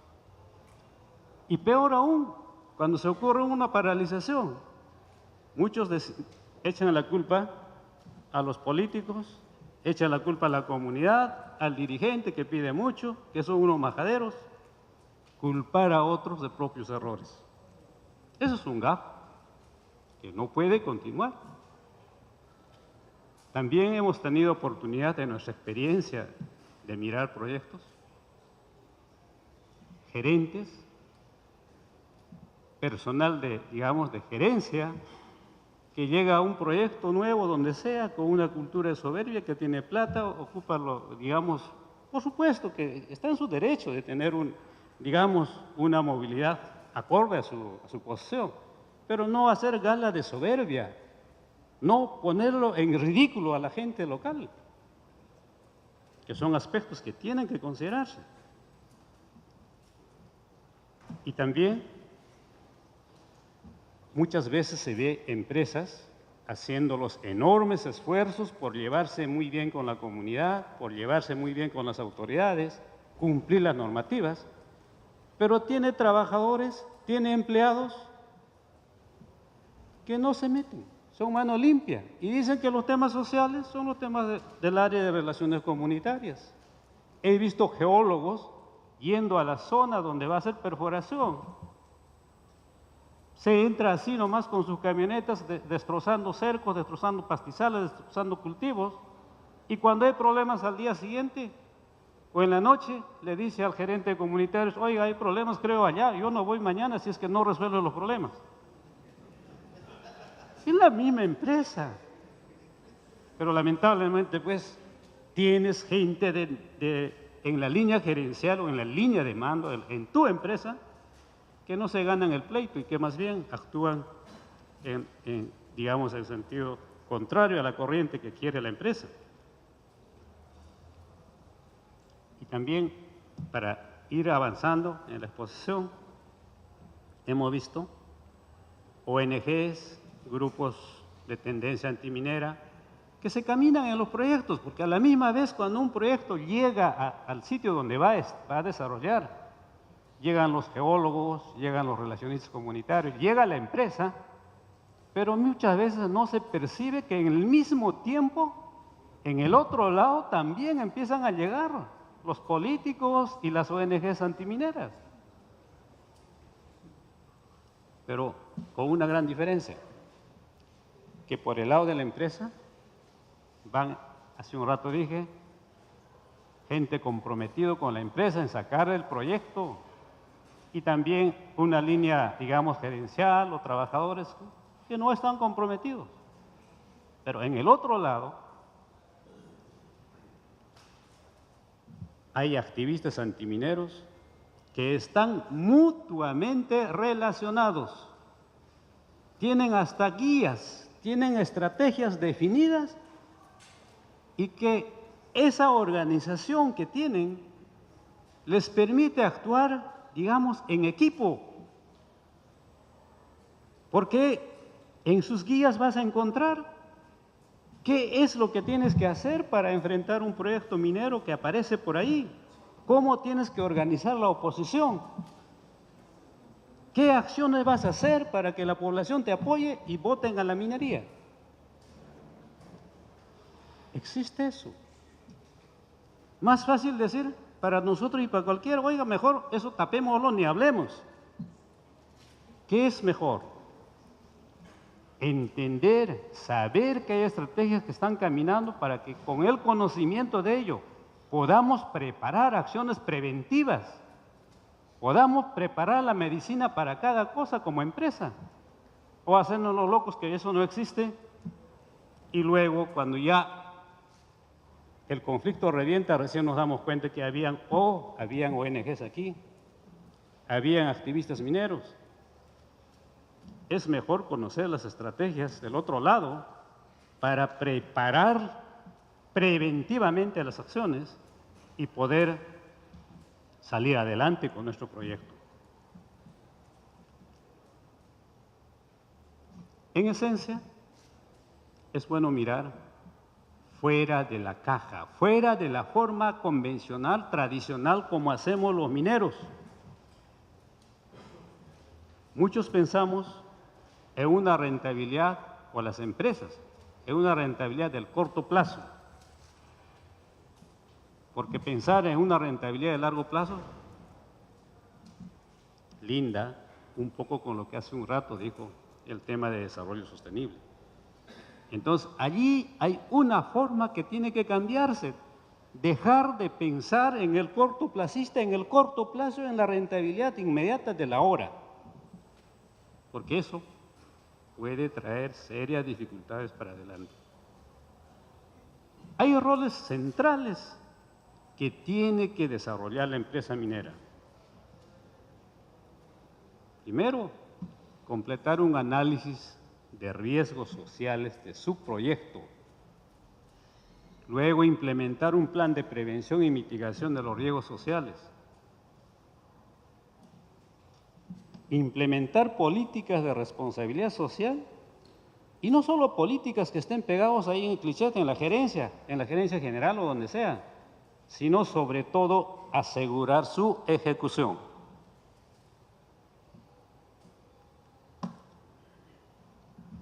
Speaker 5: Y peor aún, cuando se ocurre una paralización, muchos echan la culpa a los políticos, echan la culpa a la comunidad, al dirigente que pide mucho, que son unos majaderos, culpar a otros de propios errores. Eso es un gap que no puede continuar. También hemos tenido oportunidad de nuestra experiencia de mirar proyectos, gerentes, personal de, digamos, de gerencia, que llega a un proyecto nuevo donde sea, con una cultura de soberbia, que tiene plata, ocupa, digamos, por supuesto que está en su derecho de tener digamos, una movilidad acorde a su posición, pero no hacer gala de soberbia, no ponerlo en ridículo a la gente local, que son aspectos que tienen que considerarse. Y también muchas veces se ve empresas haciendo los enormes esfuerzos por llevarse muy bien con la comunidad, por llevarse muy bien con las autoridades, cumplir las normativas, pero tiene trabajadores, tiene empleados que no se meten, son mano limpia y dicen que los temas sociales son los temas del área de relaciones comunitarias. He visto geólogos yendo a la zona donde va a hacer perforación. Se entra así nomás con sus camionetas, destrozando cercos, destrozando pastizales, destrozando cultivos, y cuando hay problemas al día siguiente o en la noche, le dice al gerente comunitario: oiga, hay problemas, creo allá, yo no voy mañana si es que no resuelve los problemas. Es la misma empresa, pero lamentablemente pues tienes gente en la línea gerencial o en la línea de mando en tu empresa que no se ganan el pleito y que más bien actúan digamos, en sentido contrario a la corriente que quiere la empresa. Y también, para ir avanzando en la exposición, hemos visto ONGs, grupos de tendencia antiminera, que se caminan en los proyectos, porque a la misma vez cuando un proyecto llega al sitio donde va a desarrollar, llegan los geólogos, llegan los relacionistas comunitarios, llega la empresa, pero muchas veces no se percibe que en el mismo tiempo, en el otro lado también empiezan a llegar los políticos y las ONGs antimineras. Pero con una gran diferencia, que por el lado de la empresa van, hace un rato dije, gente comprometido con la empresa en sacar el proyecto y también una línea, digamos, gerencial o trabajadores que no están comprometidos. Pero en el otro lado hay activistas antimineros que están mutuamente relacionados, tienen hasta guías, tienen estrategias definidas y que esa organización que tienen les permite actuar, digamos, en equipo. Porque en sus guías vas a encontrar qué es lo que tienes que hacer para enfrentar un proyecto minero que aparece por ahí, cómo tienes que organizar la oposición, qué acciones vas a hacer para que la población te apoye y voten a la minería. Existe eso. Más fácil decir para nosotros y para cualquiera, oiga, mejor eso tapémoslo, ni hablemos. ¿Qué es mejor? Entender, saber que hay estrategias que están caminando para que con el conocimiento de ello podamos preparar acciones preventivas, podamos preparar la medicina para cada cosa como empresa, o hacernos los locos que eso no existe, y luego cuando ya el conflicto revienta, recién nos damos cuenta que habían ONGs aquí, habían activistas mineros. Es mejor conocer las estrategias del otro lado para preparar preventivamente las acciones y poder salir adelante con nuestro proyecto. En esencia, es bueno mirar fuera de la caja, fuera de la forma convencional, tradicional, como hacemos los mineros. Muchos pensamos en una rentabilidad, o las empresas, en una rentabilidad del corto plazo. Porque pensar en una rentabilidad de largo plazo, linda, un poco con lo que hace un rato dijo el tema de desarrollo sostenible. Entonces, allí hay una forma que tiene que cambiarse, dejar de pensar en el cortoplacista, en el corto plazo, en la rentabilidad inmediata de la hora, porque eso puede traer serias dificultades para adelante. Hay roles centrales que tiene que desarrollar la empresa minera. Primero, completar un análisis de riesgos sociales de su proyecto. Luego, implementar un plan de prevención y mitigación de los riesgos sociales. Implementar políticas de responsabilidad social y no solo políticas que estén pegados ahí en el cliché, en la gerencia general o donde sea, sino sobre todo asegurar su ejecución.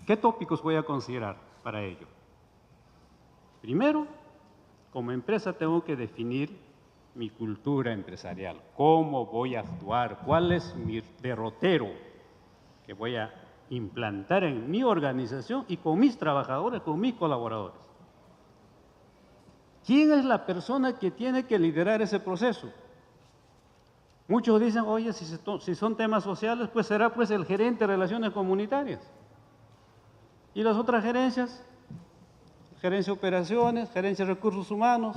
Speaker 5: ¿Qué tópicos voy a considerar para ello? Primero, como empresa tengo que definir mi cultura empresarial, cómo voy a actuar, cuál es mi derrotero que voy a implantar en mi organización y con mis trabajadores, con mis colaboradores. ¿Quién es la persona que tiene que liderar ese proceso? Muchos dicen, oye, si son temas sociales, pues será pues el gerente de relaciones comunitarias. ¿Y las otras gerencias? Gerencia de operaciones, gerencia de recursos humanos.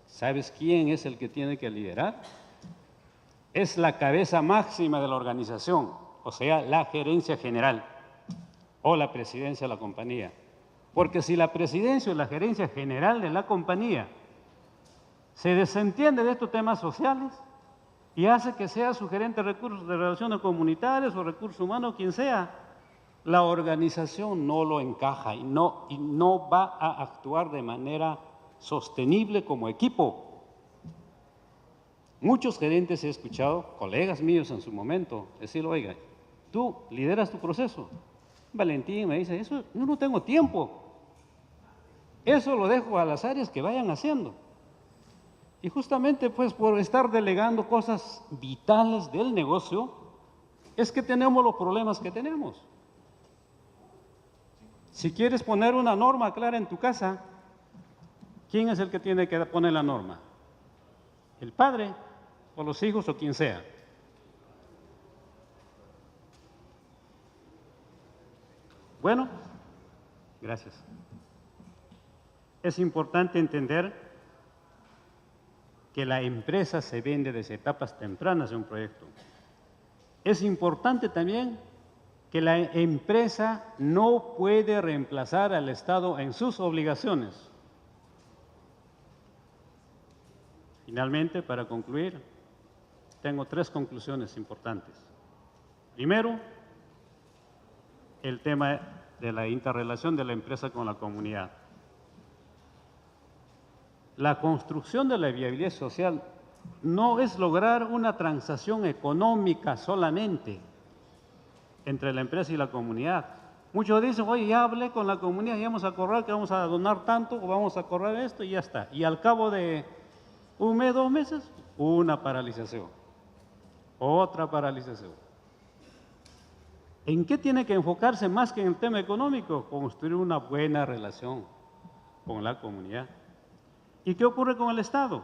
Speaker 5: ¿Sabes quién es el que tiene que liderar? Es la cabeza máxima de la organización, o sea, la gerencia general o la presidencia de la compañía. Porque si la presidencia o la gerencia general de la compañía se desentiende de estos temas sociales y hace que sea su gerente de recursos de relaciones comunitarias o recursos humanos, quien sea, la organización no lo encaja y no va a actuar de manera sostenible como equipo. Muchos gerentes he escuchado, colegas míos en su momento, decirle, oiga, tú lideras tu proceso. Valentín me dice, eso yo no tengo tiempo. Eso lo dejo a las áreas que vayan haciendo. Y justamente pues por estar delegando cosas vitales del negocio, es que tenemos los problemas que tenemos. Si quieres poner una norma clara en tu casa, ¿quién es el que tiene que poner la norma? ¿El padre o los hijos o quien sea? Bueno, gracias. Es importante entender que la empresa se vende desde etapas tempranas de un proyecto. Es importante también que la empresa no puede reemplazar al Estado en sus obligaciones. Finalmente, para concluir, tengo 3 conclusiones importantes. Primero, el tema de la interrelación de la empresa con la comunidad. La construcción de la viabilidad social no es lograr una transacción económica solamente entre la empresa y la comunidad. Muchos dicen, oye, ya hablé con la comunidad, ya vamos a acordar que vamos a donar tanto, o vamos a acordar esto y ya está. Y al cabo de 1 mes, 2 meses, una paralización, otra paralización. ¿En qué tiene que enfocarse más que en el tema económico? Construir una buena relación con la comunidad. ¿Y qué ocurre con el Estado?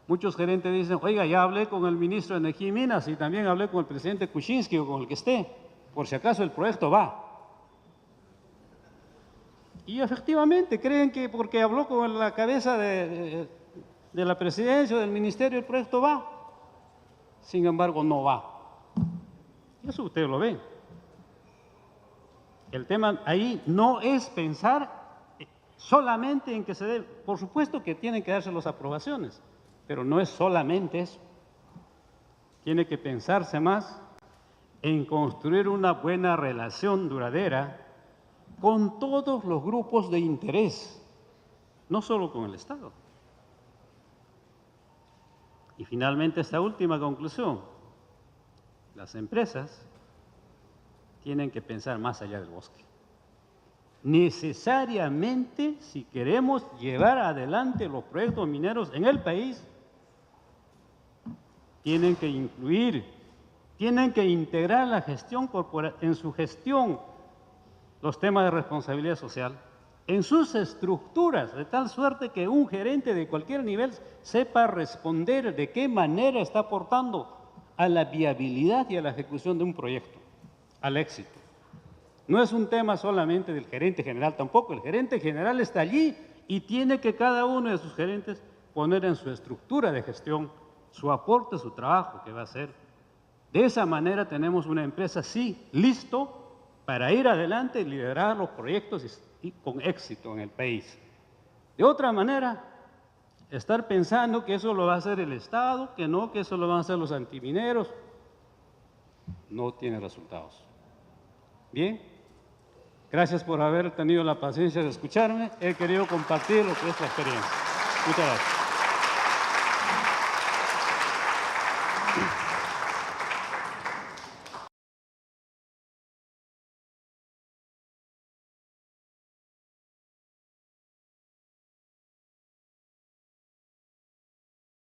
Speaker 5: Muchos gerentes dicen, oiga, ya hablé con el ministro de Energía y Minas y también hablé con el presidente Kuczynski o con el que esté, por si acaso el proyecto va. Y efectivamente creen que porque habló con la cabeza de la presidencia o del ministerio el proyecto va. Sin embargo, no va. Eso ustedes lo ven. El tema ahí no es pensar solamente en que se debe, por supuesto que tienen que darse las aprobaciones, pero no es solamente eso. Tiene que pensarse más en construir una buena relación duradera con todos los grupos de interés, no solo con el Estado. Y finalmente esta última conclusión, las empresas tienen que pensar más allá del bosque. Necesariamente, si queremos llevar adelante los proyectos mineros en el país, tienen que incluir, tienen que integrar la gestión en su gestión los temas de responsabilidad social, en sus estructuras, de tal suerte que un gerente de cualquier nivel sepa responder de qué manera está aportando a la viabilidad y a la ejecución de un proyecto, al éxito. No es un tema solamente del gerente general tampoco, el gerente general está allí y tiene que cada uno de sus gerentes poner en su estructura de gestión su aporte, su trabajo que va a hacer. De esa manera tenemos una empresa, sí, listo para ir adelante y liderar los proyectos y con éxito en el país. De otra manera, estar pensando que eso lo va a hacer el Estado, que no, que eso lo van a hacer los antimineros, no tiene resultados. Bien, gracias por haber tenido la paciencia de escucharme. He querido compartir lo que es la experiencia. Muchas gracias.